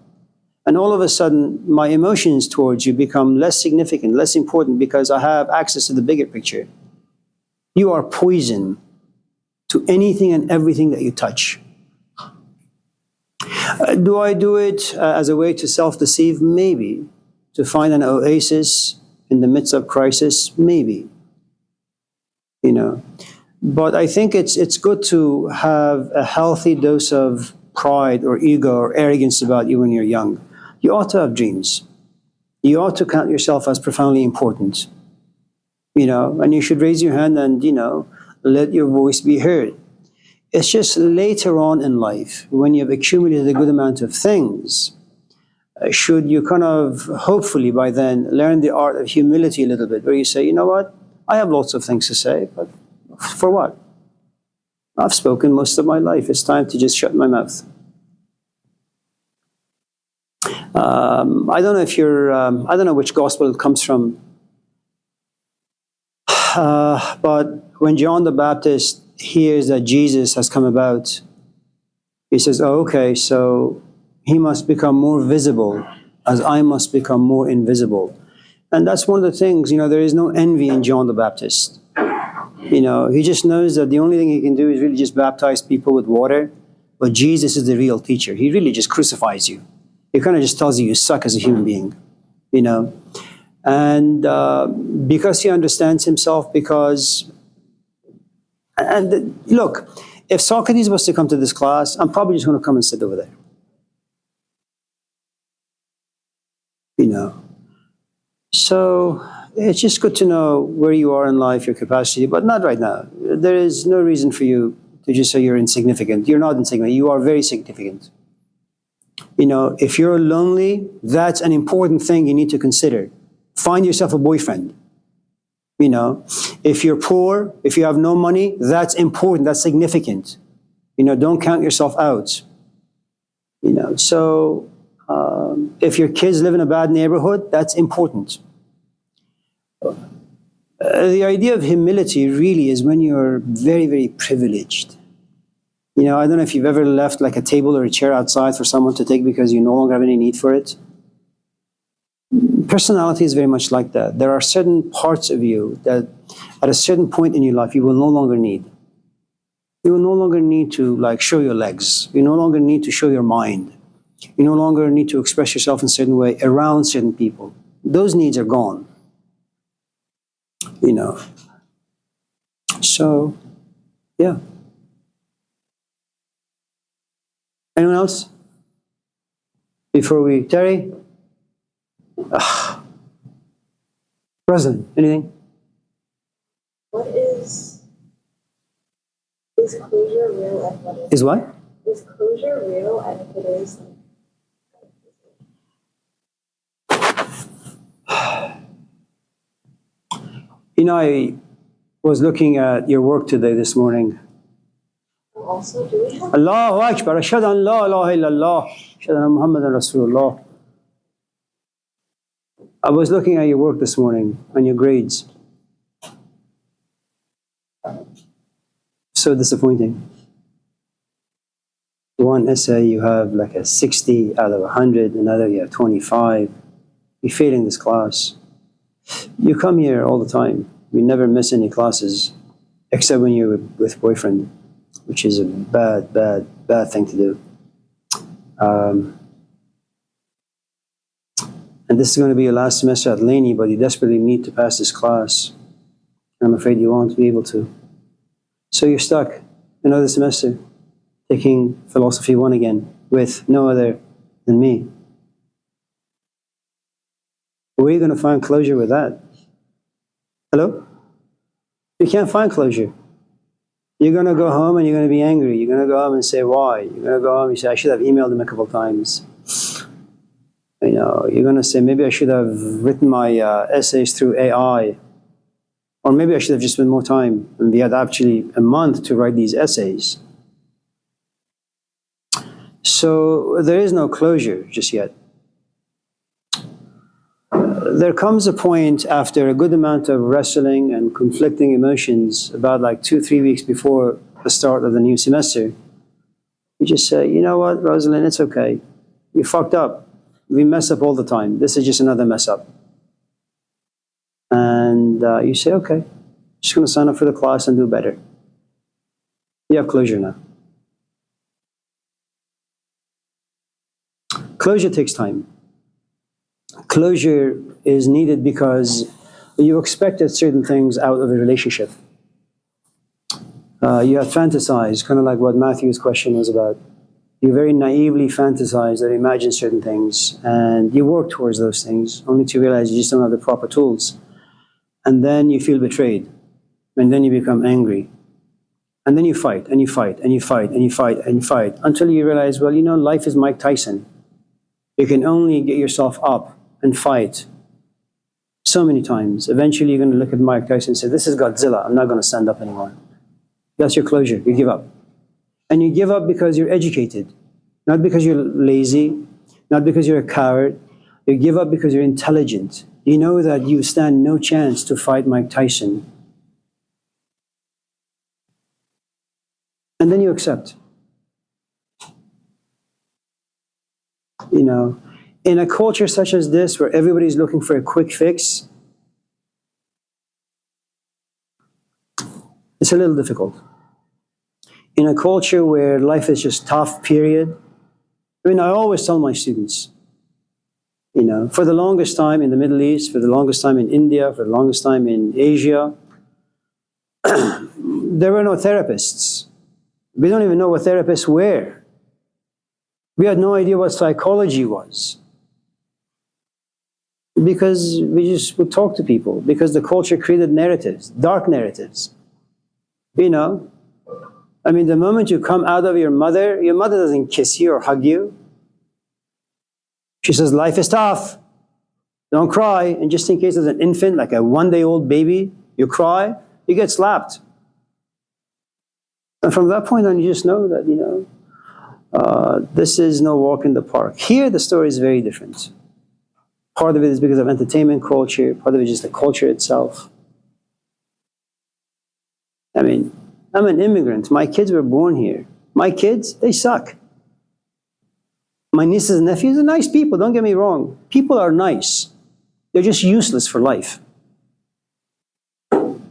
And all of a sudden, my emotions towards you become less significant, less important because I have access to the bigger picture. You are poison to anything and everything that you touch. Do I do it as a way to self-deceive? Maybe. To find an oasis in the midst of crisis? Maybe. But I think it's good to have a healthy dose of pride or ego or arrogance about you when you're young. You ought to have dreams. You ought to count yourself as profoundly important. And you should raise your hand and, let your voice be heard. It's just later on in life, when you've accumulated a good amount of things, should you kind of, hopefully by then, learn the art of humility a little bit, where you say, you know what, I have lots of things to say, but for what? I've spoken most of my life. It's time to just shut my mouth. I don't know if I don't know which gospel it comes from, but when John the Baptist hears that Jesus has come about, he says, oh, okay, so he must become more visible as I must become more invisible. And that's one of the things, there is no envy in John the Baptist. He just knows that the only thing he can do is really just baptize people with water, but Jesus is the real teacher. He really just crucifies you. He kind of just tells you suck as a human being, And because he understands himself, look, if Socrates was to come to this class, I'm probably just going to come and sit over there. So it's just good to know where you are in life, your capacity, but not right now. There is no reason for you to just say you're insignificant. You're not insignificant. You are very significant. If you're lonely, that's an important thing you need to consider. Find yourself a boyfriend. If you're poor, if you have no money, that's important, that's significant. Don't count yourself out. So if your kids live in a bad neighborhood, that's important. The idea of humility really is when you're very, very privileged. I don't know if you've ever left like a table or a chair outside for someone to take because you no longer have any need for it. Personality is very much like that. There are certain parts of you that at a certain point in your life you will no longer need. You will no longer need to show your legs. You no longer need to show your mind. You no longer need to express yourself in a certain way around certain people. Those needs are gone. So, yeah. Anyone else? Before we, Terry? President, anything? What is closure real and what Is what? Is closure real? And if it is, You know, I was looking at your work today, this morning. also, do we have Allahu Akbar, ashhadu an la ilaha illallah, ashhadu anna Muhammadan Rasulullah. I was looking at your work this morning on your grades. So disappointing. One essay you have like a 60 out of 100, another you have 25. You're failing this class. You come here all the time. We never miss any classes, except when you're with boyfriend, which is a bad thing to do. And this is going to be your last semester at Laney, but you desperately need to pass this class. I'm afraid you won't be able to. So you're stuck another semester, taking Philosophy 1 again, with no other than me. Where are you going to find closure with that? Hello? You can't find closure. You're going to go home and you're going to be angry. You're going to go home and say, why? You're going to go home and say, I should have emailed him a couple of times. You know, you're going to say, maybe I should have written my essays through AI. Or maybe I should have just spent more time. And we had actually a month to write these essays. So there is no closure just yet. There comes a point after a good amount of wrestling and conflicting emotions, about like 2-3 weeks before the start of the new semester, you just say, you know what, Rosalind, it's okay. You fucked up. We mess up all the time. This is just another mess up. And you say, okay, just going to sign up for the class and do better. You have closure now. Closure takes time. Closure is needed because you expected certain things out of a relationship. You have fantasized, kind of like what Matthew's question was about. You very naively fantasize or imagine certain things, and you work towards those things, only to realize you just don't have the proper tools. And then you feel betrayed, and then you become angry. And then you fight, and you fight, and you fight, and you fight, and you fight, until you realize, well, you know, life is Mike Tyson. You can only get yourself up and fight so many times. Eventually you're going to look at Mike Tyson and say, this is Godzilla, I'm not going to stand up anymore. That's your closure, you give up. And you give up because you're educated, not because you're lazy, not because you're a coward. You give up because you're intelligent. You know that you stand no chance to fight Mike Tyson. And then you accept. You know, in a culture such as this, where everybody's looking for a quick fix, it's a little difficult. In a culture where life is just tough, period. I mean, I always tell my students, you know, for the longest time in the Middle East, for the longest time in India, for the longest time in Asia, there were no therapists. We don't even know what therapists were. We had no idea what psychology was. Because we just would talk to people, because the culture created narratives, dark narratives. You know, I mean, the moment you come out of your mother doesn't kiss you or hug you. She says, life is tough. Don't cry. And just in case there's an infant, like a 1-day-old baby, you cry, you get slapped. And from that point on, you just know that, you know, this is no walk in the park. Here, the story is very different. Part of it is because of entertainment culture. Part of it is just the culture itself. I mean, I'm an immigrant. My kids were born here. My kids, they suck. My nieces and nephews are nice people, don't get me wrong. People are nice. They're just useless for life. And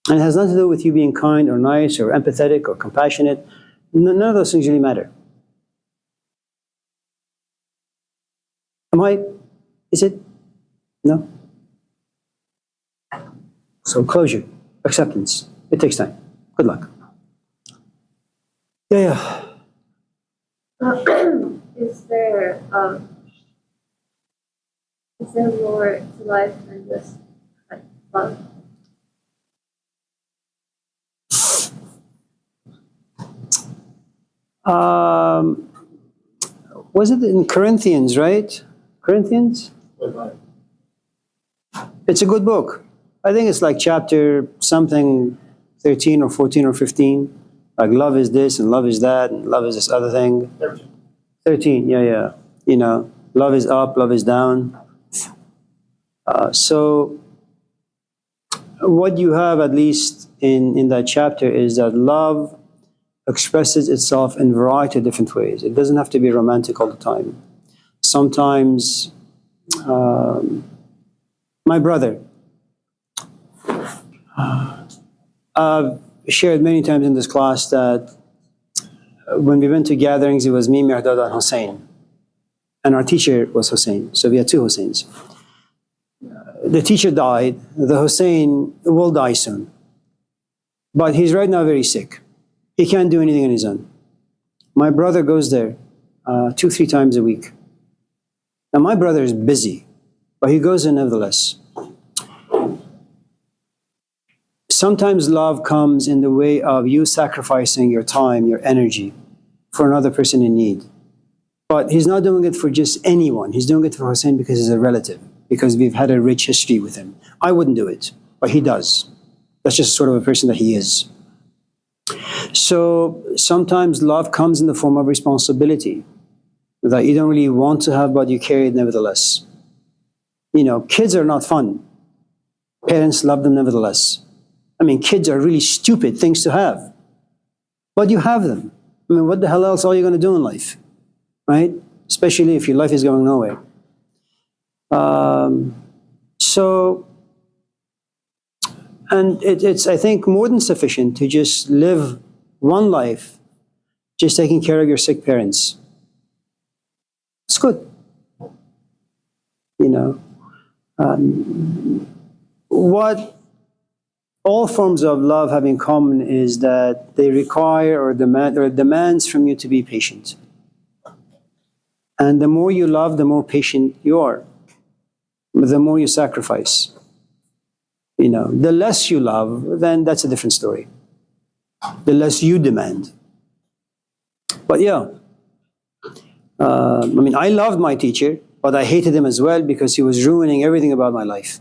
it has nothing to do with you being kind or nice or empathetic or compassionate. None of those things really matter. Is it? No? So closure, acceptance. It takes time. Good luck. Yeah. is there more to life than just like love? Um, was it in Corinthians, right? Corinthians? It's a good book. I think it's like chapter something 13 or 14 or 15. Like love is this and love is that and love is this other thing. 13, yeah. You know, love is up, love is down. So what you have, at least in that chapter, is that love expresses itself in a variety of different ways. It doesn't have to be romantic all the time. Sometimes, my brother, I've shared many times in this class that when we went to gatherings, it was me, Mirdad, and Hussein. And our teacher was Hussein. So we had two Husseins. The teacher died. The Hussein will die soon. But he's right now very sick. He can't do anything on his own. My brother goes there 2-3 times a week. Now, my brother is busy, but he goes there nevertheless. Sometimes love comes in the way of you sacrificing your time, your energy for another person in need. But he's not doing it for just anyone. He's doing it for Hussein because he's a relative, because we've had a rich history with him. I wouldn't do it, but he does. That's just sort of a person that he is. So sometimes love comes in the form of responsibility that you don't really want to have, but you carry it nevertheless. You know, kids are not fun. Parents love them nevertheless. I mean, kids are really stupid things to have, but you have them. I mean, what the hell else are you going to do in life, right? Especially if your life is going nowhere. And it's, I think, more than sufficient to just live one life just taking care of your sick parents. It's good. You know, what all forms of love have in common is that they require or demand or demands from you to be patient. And the more you love, the more patient you are. The more you sacrifice. You know, the less you love, then that's a different story. The less you demand. But yeah, I mean, I loved my teacher, but I hated him as well because he was ruining everything about my life.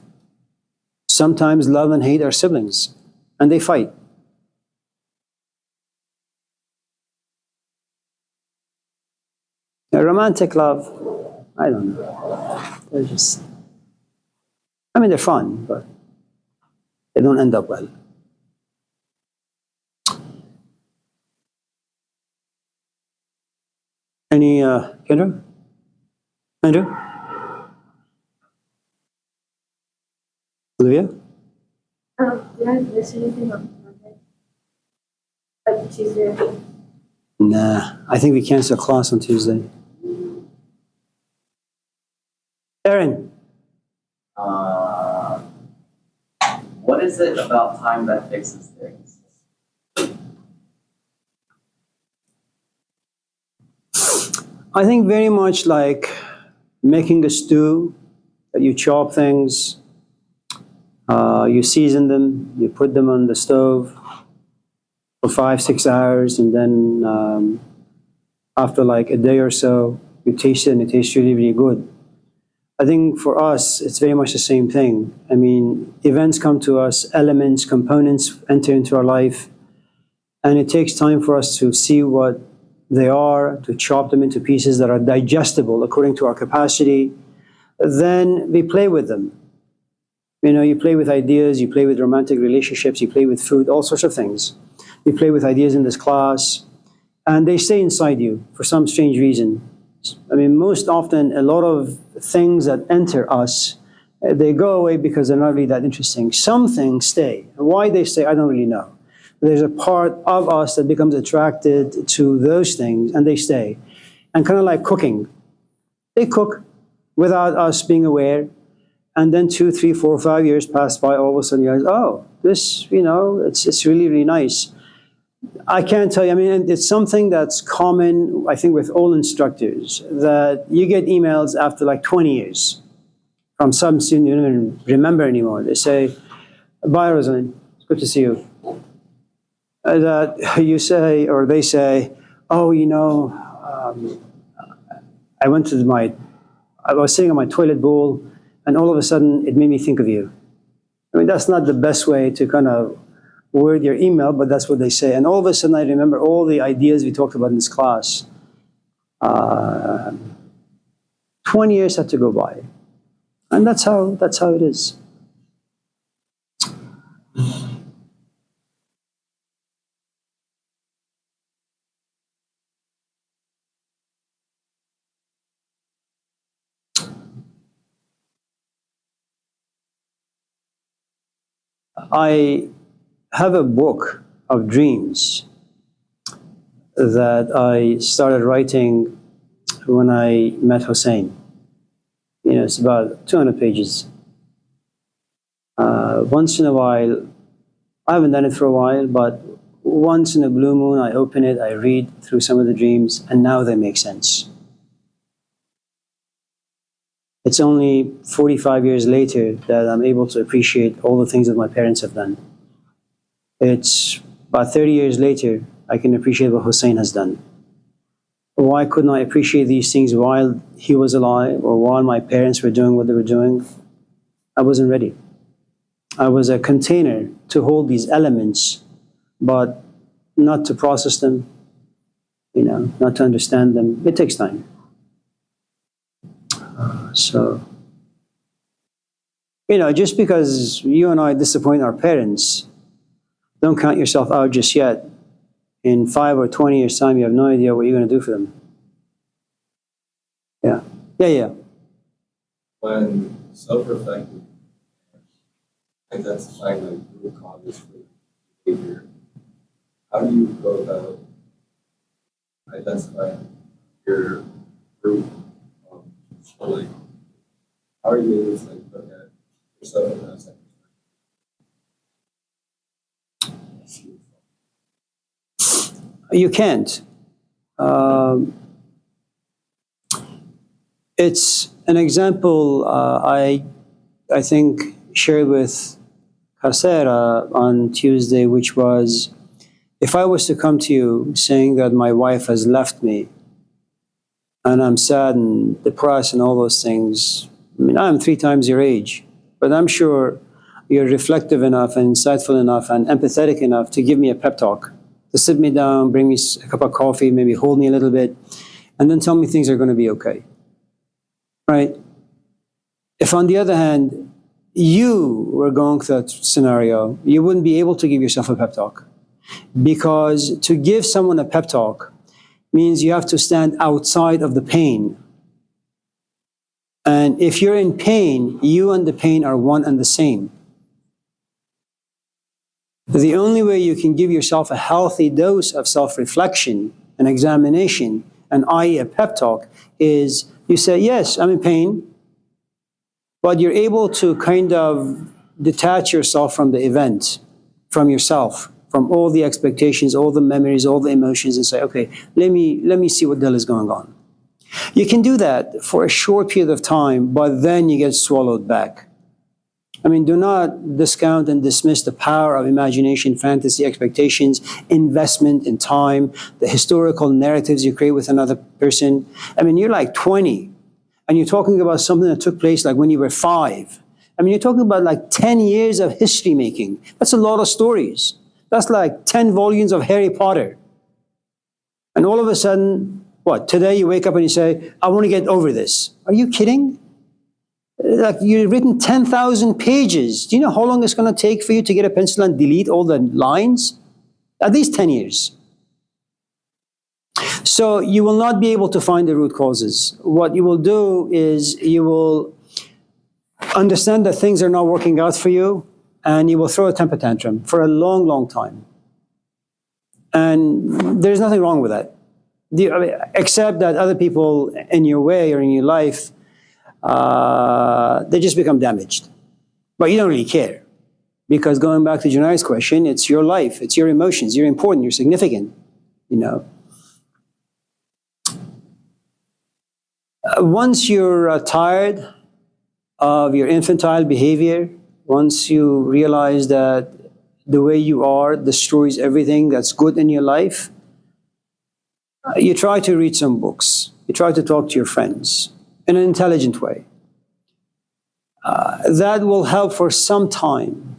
Sometimes love and hate are siblings, and they fight. A romantic love, I don't know. They're just, I mean, they're fun, but they don't end up well. Any, Kendra? Andrew? Olivia? Did I miss anything on Monday? Like Tuesday? Nah, I think we cancel class on Tuesday. Aaron? What is it about time that fixes things? I think very much like making a stew, that you chop things, you season them, you put them on the stove for 5-6 hours, and then after like a day or so, you taste it and it tastes really, really good. I think for us, it's very much the same thing. I mean, events come to us, elements, components enter into our life, and it takes time for us to see what they are, to chop them into pieces that are digestible according to our capacity. Then we play with them. You know, you play with ideas, you play with romantic relationships, you play with food, all sorts of things. You play with ideas in this class, and they stay inside you for some strange reason. I mean, most often, a lot of things that enter us, they go away because they're not really that interesting. Some things stay. And why they stay, I don't really know. There's a part of us that becomes attracted to those things, and they stay. And kind of like cooking. They cook without us being aware, and then 2, 3, 4, 5 years pass by, all of a sudden you realize, oh, this, you know, it's really, really nice. I can't tell you, I mean, it's something that's common, I think, with all instructors, that you get emails after like 20 years from some student you don't even remember anymore. They say, bye, Rosalind, it's good to see you. That you say, or they say, oh, I went to I was sitting on my toilet bowl, and all of a sudden it made me think of you. I mean, that's not the best way to kind of word your email, but that's what they say. And all of a sudden I remember all the ideas we talked about in this class. 20 years had to go by. And that's how it is. I have a book of dreams that I started writing when I met Hussein. It's about 200 pages. Once in a while, I haven't done it for a while, but once in a blue moon, I open it, I read through some of the dreams, and now they make sense. It's only 45 years later that I'm able to appreciate all the things that my parents have done. It's about 30 years later, I can appreciate what Hussein has done. Why couldn't I appreciate these things while he was alive or while my parents were doing what they were doing? I wasn't ready. I was a container to hold these elements, but not to process them, not to understand them. It takes time. Just because you and I disappoint our parents, don't count yourself out just yet. In 5 or 20 years' time, you have no idea what you're going to do for them. Yeah. When self-reflecting, identifying like root causes for behavior, how do you go about identifying your root? Or like, how are you able to like look at yourself in that second? You can't. It's an example I think shared with Casera on Tuesday, which was, if I was to come to you saying that my wife has left me and I'm sad and depressed and all those things, I mean, I'm 3 times your age, but I'm sure you're reflective enough and insightful enough and empathetic enough to give me a pep talk, to sit me down, bring me a cup of coffee, maybe hold me a little bit, and then tell me things are going to be okay. Right? If on the other hand, you were going through that scenario, you wouldn't be able to give yourself a pep talk. Because to give someone a pep talk means you have to stand outside of the pain. And if you're in pain, you and the pain are one and the same. The only way you can give yourself a healthy dose of self-reflection and examination, and i.e. a pep talk, is you say, yes, I'm in pain, but you're able to kind of detach yourself from the event, from yourself, from all the expectations, all the memories, all the emotions, and say, okay, let me see what the hell is going on. You can do that for a short period of time, but then you get swallowed back. I mean, do not discount and dismiss the power of imagination, fantasy, expectations, investment in time, the historical narratives you create with another person. I mean, you're like 20, and you're talking about something that took place like when you were 5. I mean, you're talking about like 10 years of history making. That's a lot of stories. That's like 10 volumes of Harry Potter. And all of a sudden, today you wake up and you say, I want to get over this. Are you kidding? Like, you've written 10,000 pages. Do you know how long it's going to take for you to get a pencil and delete all the lines? At least 10 years. So you will not be able to find the root causes. What you will do is you will understand that things are not working out for you, and you will throw a temper tantrum for a long, long time. And there's nothing wrong with that. Except that other people in your way or in your life, they just become damaged. But you don't really care. Because going back to Junai's question, it's your life, it's your emotions, you're important, you're significant, Once you're tired of your infantile behavior, once you realize that the way you are destroys everything that's good in your life, You try to read some books. You try to talk to your friends in an intelligent way. That will help for some time.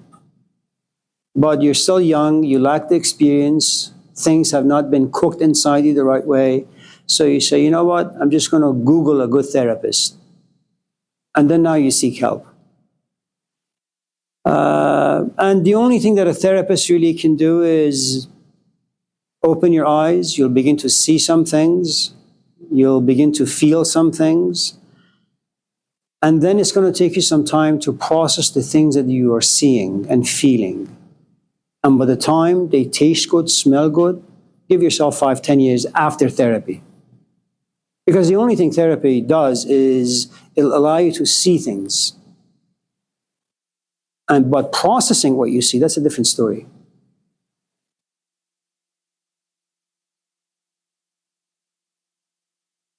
But you're still young, you lack the experience, things have not been cooked inside you the right way. So you say, you know what, I'm just going to Google a good therapist. And then now you seek help. And the only thing that a therapist really can do is open your eyes. You'll begin to see some things. You'll begin to feel some things. And then it's going to take you some time to process the things that you are seeing and feeling. And by the time they taste good, smell good, give yourself 5-10 years after therapy. Because the only thing therapy does is it'll allow you to see things. But processing what you see, that's a different story.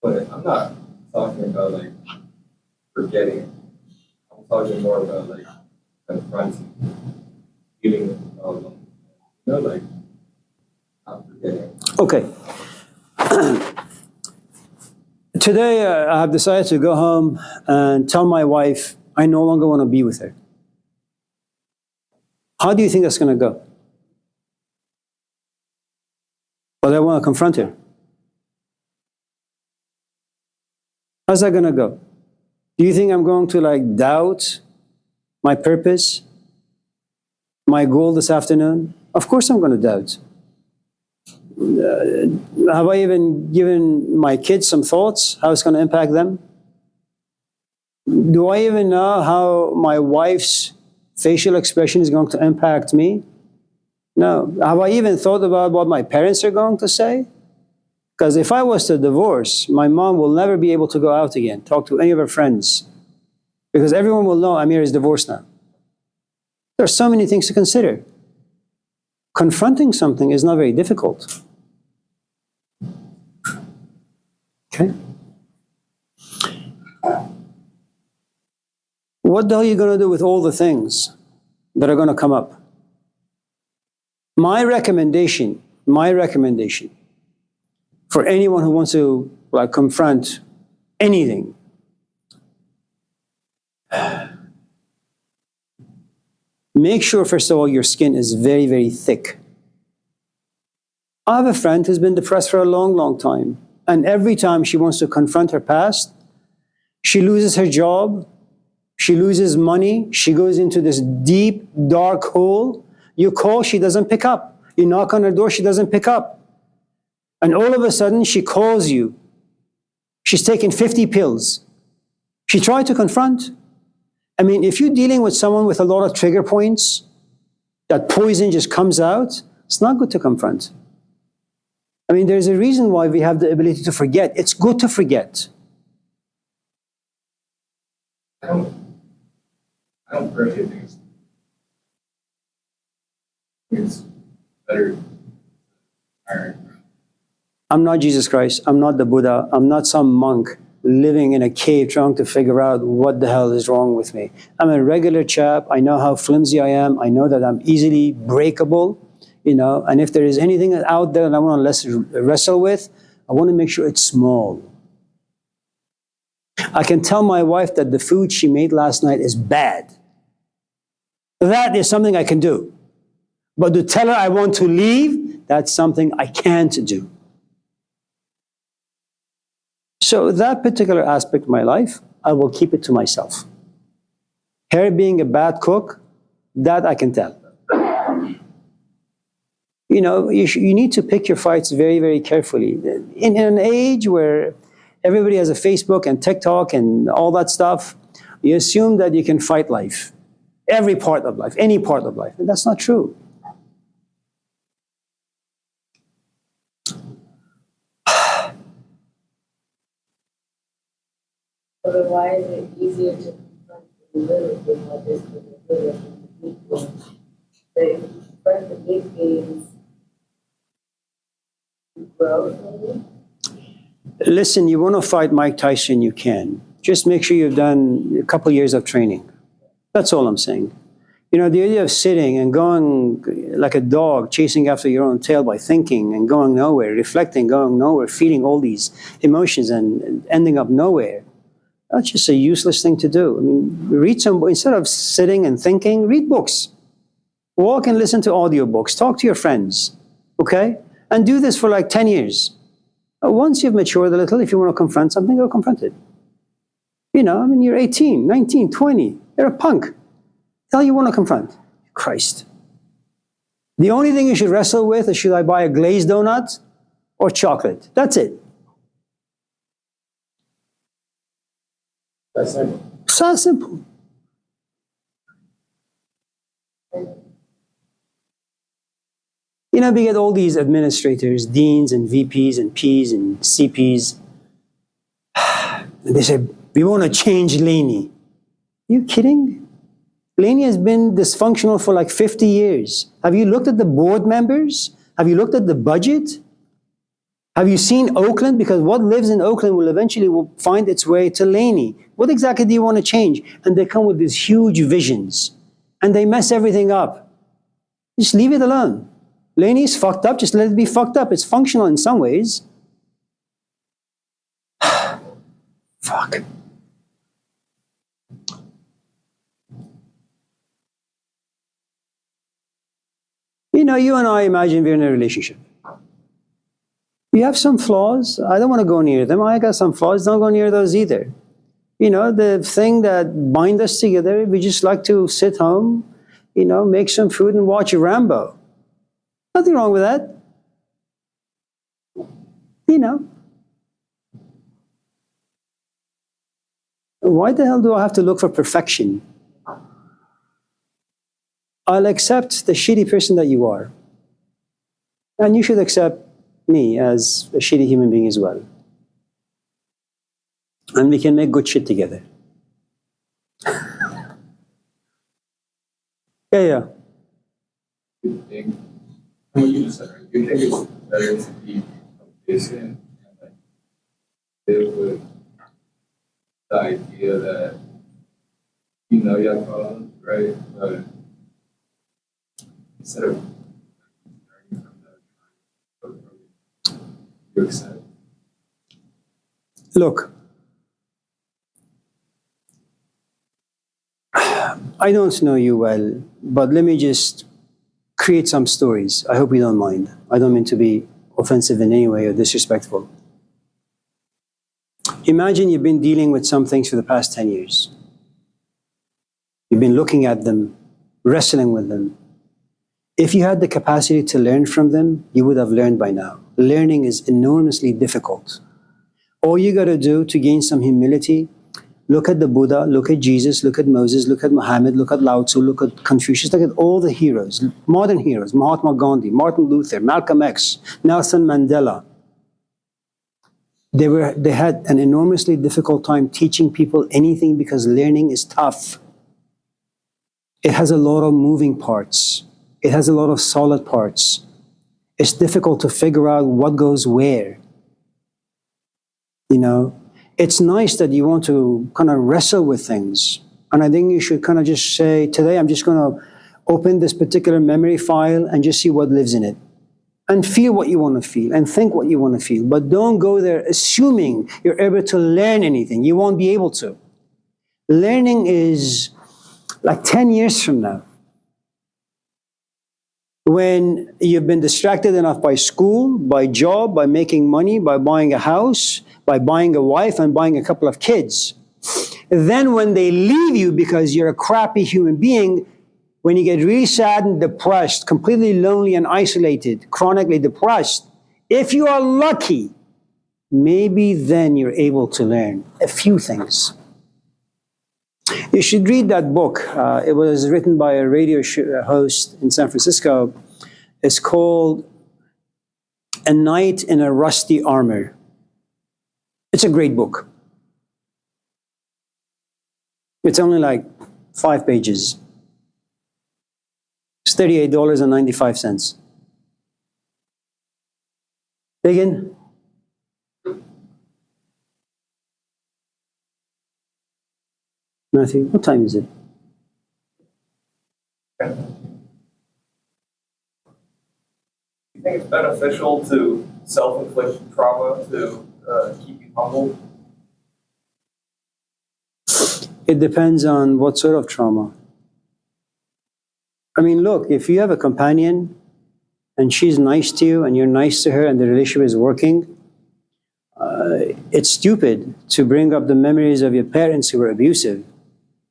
But I'm not talking about like forgetting. I'm talking more about like confronting, dealing with the problem. You know, like not forgetting. Okay. Today, I have decided to go home and tell my wife I no longer want to be with her. How do you think that's going to go? Well, I want to confront her. How's that going to go? Do you think I'm going to like doubt my purpose, my goal this afternoon? Of course I'm going to doubt. Have I even given my kids some thoughts, how it's going to impact them? Do I even know how my wife's facial expression is going to impact me? No. Have I even thought about what my parents are going to say? Because if I was to divorce, my mom will never be able to go out again, talk to any of her friends. Because everyone will know Amir is divorced now. There are so many things to consider. Confronting something is not very difficult. Okay? What the hell are you going to do with all the things that are going to come up? My recommendation for anyone who wants to like confront anything, make sure first of all your skin is very, very thick. I have a friend who's been depressed for a long, long time. And every time she wants to confront her past, she loses her job, she loses money, she goes into this deep, dark hole. You call, she doesn't pick up. You knock on her door, she doesn't pick up. And all of a sudden, she calls you. She's taken 50 pills. She tried to confront. I mean, if you're dealing with someone with a lot of trigger points, that poison just comes out, it's not good to confront. I mean, there's a reason why we have the ability to forget. It's good to forget. I don't personally think it's better. I'm not Jesus Christ. I'm not the Buddha. I'm not some monk living in a cave trying to figure out what the hell is wrong with me. I'm a regular chap. I know how flimsy I am. I know that I'm easily breakable, you know, and if there is anything out there that I want to wrestle with, I want to make sure it's small. I can tell my wife that the food she made last night is bad. That is something I can do. But to tell her I want to leave, that's something I can't do. So that particular aspect of my life, I will keep it to myself. Her being a bad cook, that I can tell. You know, you need to pick your fights very, very carefully. In an age where everybody has a Facebook and TikTok and all that stuff, you assume that you can fight life. Every part of life, any part of life. And that's not true. So then why is it easier to confront the little thing like this than the bigger and the big things? But if you confront the big things, you grow maybe? Listen, you want to fight Mike Tyson, you can. Just make sure you've done a couple years of training. That's all I'm saying. You know, the idea of sitting and going like a dog, chasing after your own tail by thinking and going nowhere, reflecting, going nowhere, feeling all these emotions and ending up nowhere. That's just a useless thing to do. I mean, read some, instead of sitting and thinking, read books. Walk and listen to audiobooks. Talk to your friends, okay? And do this for like 10 years. Once you've matured a little, if you want to confront something, go confront it. You know, I mean, you're 18, 19, 20. You're a punk. The hell you want to confront? Christ. The only thing you should wrestle with is, should I buy a glazed donut or chocolate? That's it. That's simple. So simple. You know, we get all these administrators, deans and VPs and Ps and CPs. And they say, we want to change Laney. You kidding? Laney has been dysfunctional for like 50 years. Have you looked at the board members? Have you looked at the budget? Have you seen Oakland? Because what lives in Oakland will eventually find its way to Laney. What exactly do you want to change? And they come with these huge visions. And they mess everything up. Just leave it alone. Laney's fucked up, just let it be fucked up. It's functional in some ways. Fuck. You know, you and I imagine we're in a relationship. You have some flaws. I don't want to go near them. I got some flaws. Don't go near those either. You know, the thing that binds us together, we just like to sit home, you know, make some food and watch Rambo. Nothing wrong with that. You know. Why the hell do I have to look for perfection? I'll accept the shitty person that you are. And you should accept me as a shitty human being as well. And we can make good shit together. Yeah. You think, what you just said, right? You think it's better to be complacent and like live with the idea that you know your problems, right? But instead of learning from that, you accept. Look, I don't know you well, but let me just create some stories. I hope you don't mind. I don't mean to be offensive in any way or disrespectful. Imagine you've been dealing with some things for the past 10 years. You've been looking at them, wrestling with them. If you had the capacity to learn from them, you would have learned by now. Learning is enormously difficult. All you got to do to gain some humility, look at the Buddha, look at Jesus, look at Moses, look at Muhammad, look at Lao Tzu, look at Confucius, look at all the heroes, modern heroes, Mahatma Gandhi, Martin Luther, Malcolm X, Nelson Mandela. They had an enormously difficult time teaching people anything because learning is tough. It has a lot of moving parts. It has a lot of solid parts. It's difficult to figure out what goes where. You know, it's nice that you want to kind of wrestle with things. And I think you should kind of just say, today I'm just going to open this particular memory file and just see what lives in it. And feel what you want to feel and think what you want to feel. But don't go there assuming you're able to learn anything. You won't be able to. Learning is like 10 years from now. When you've been distracted enough by school, by job, by making money, by buying a house, by buying a wife and buying a couple of kids. Then when they leave you because you're a crappy human being, when you get really sad and depressed, completely lonely and isolated, chronically depressed, if you are lucky, maybe then you're able to learn a few things. You should read that book. It was written by a radio host in San Francisco. It's called A Knight in a Rusty Armor. It's a great book. It's only like 5 pages. It's $38.95. Again? Matthew, what time is it? think it's beneficial to self-inflict trauma to keep you humble? It depends on what sort of trauma. I mean, look, if you have a companion and she's nice to you and you're nice to her and the relationship is working, it's stupid to bring up the memories of your parents who were abusive,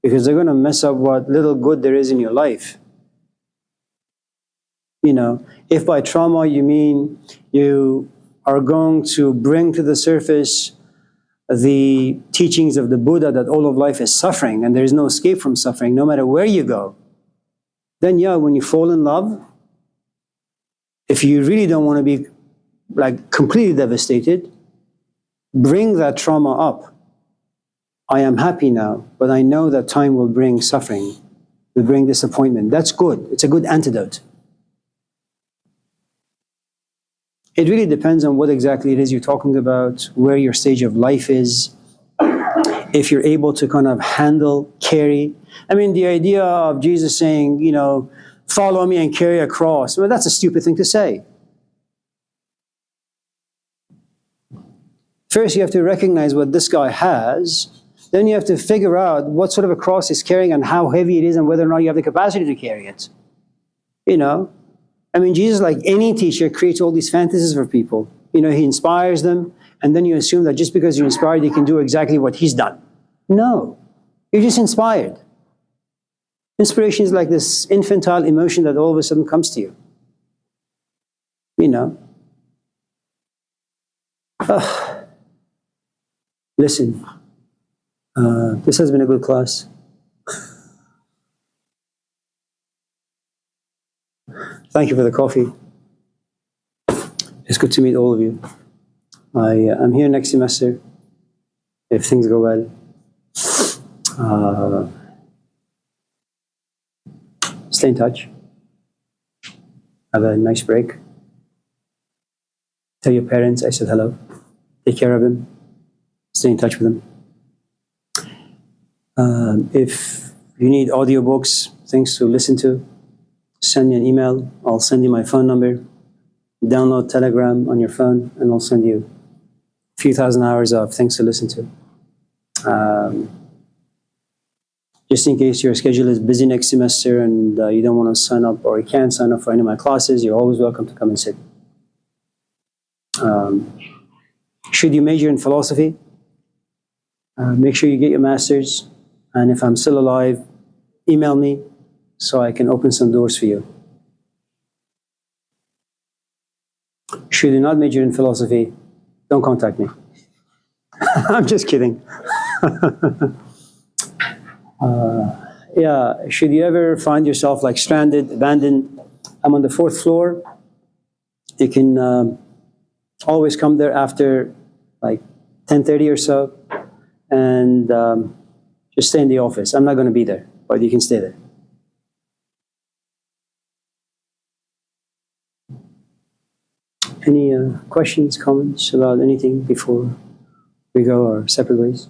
because they're going to mess up what little good there is in your life. You know, if by trauma you mean you are going to bring to the surface the teachings of the Buddha that all of life is suffering and there is no escape from suffering no matter where you go, then yeah, when you fall in love, if you really don't want to be like completely devastated, bring that trauma up. I am happy now, but I know that time will bring suffering, will bring disappointment. That's good. It's a good antidote. It really depends on what exactly it is you're talking about, where your stage of life is, if you're able to kind of handle, carry. I mean, the idea of Jesus saying, you know, follow me and carry a cross, well, that's a stupid thing to say. First, you have to recognize what this guy has. Then you have to figure out what sort of a cross he's carrying and how heavy it is and whether or not you have the capacity to carry it. You know? I mean, Jesus, like any teacher, creates all these fantasies for people. You know, he inspires them, and then you assume that just because you're inspired, you can do exactly what he's done. No. You're just inspired. Inspiration is like this infantile emotion that all of a sudden comes to you. You know? Listen, this has been a good class. Thank you for the coffee. It's good to meet all of you. I'm here next semester, if things go well. Stay in touch. Have a nice break. Tell your parents I said hello. Take care of them. Stay in touch with them. If you need audiobooks, things to listen to, send me an email. I'll send you my phone number. Download Telegram on your phone, and I'll send you a few thousand hours of things to listen to. Just in case your schedule is busy next semester and you don't want to sign up or you can't sign up for any of my classes, you're always welcome to come and sit. Should you major in philosophy, make sure you get your master's. And if I'm still alive, email me so I can open some doors for you. Should you not major in philosophy, don't contact me. I'm just kidding. Yeah, should you ever find yourself like stranded, abandoned, I'm on the 4th floor. You can always come there after like 10:30 or so, and just stay in the office. I'm not going to be there, but you can stay there. Any questions, comments about anything before we go our separate ways?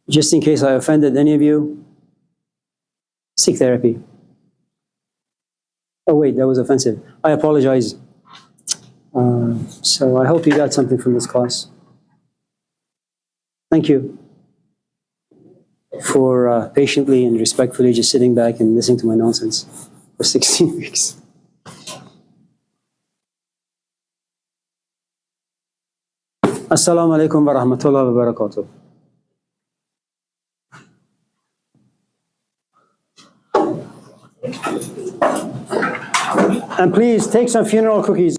Just in case I offended any of you, seek therapy. Oh wait, that was offensive. I apologize. So I hope you got something from this class. Thank you for patiently and respectfully just sitting back and listening to my nonsense for 16 weeks. Assalamu alaikum wa rahmatullahi wa barakatuh. And please take some funeral cookies.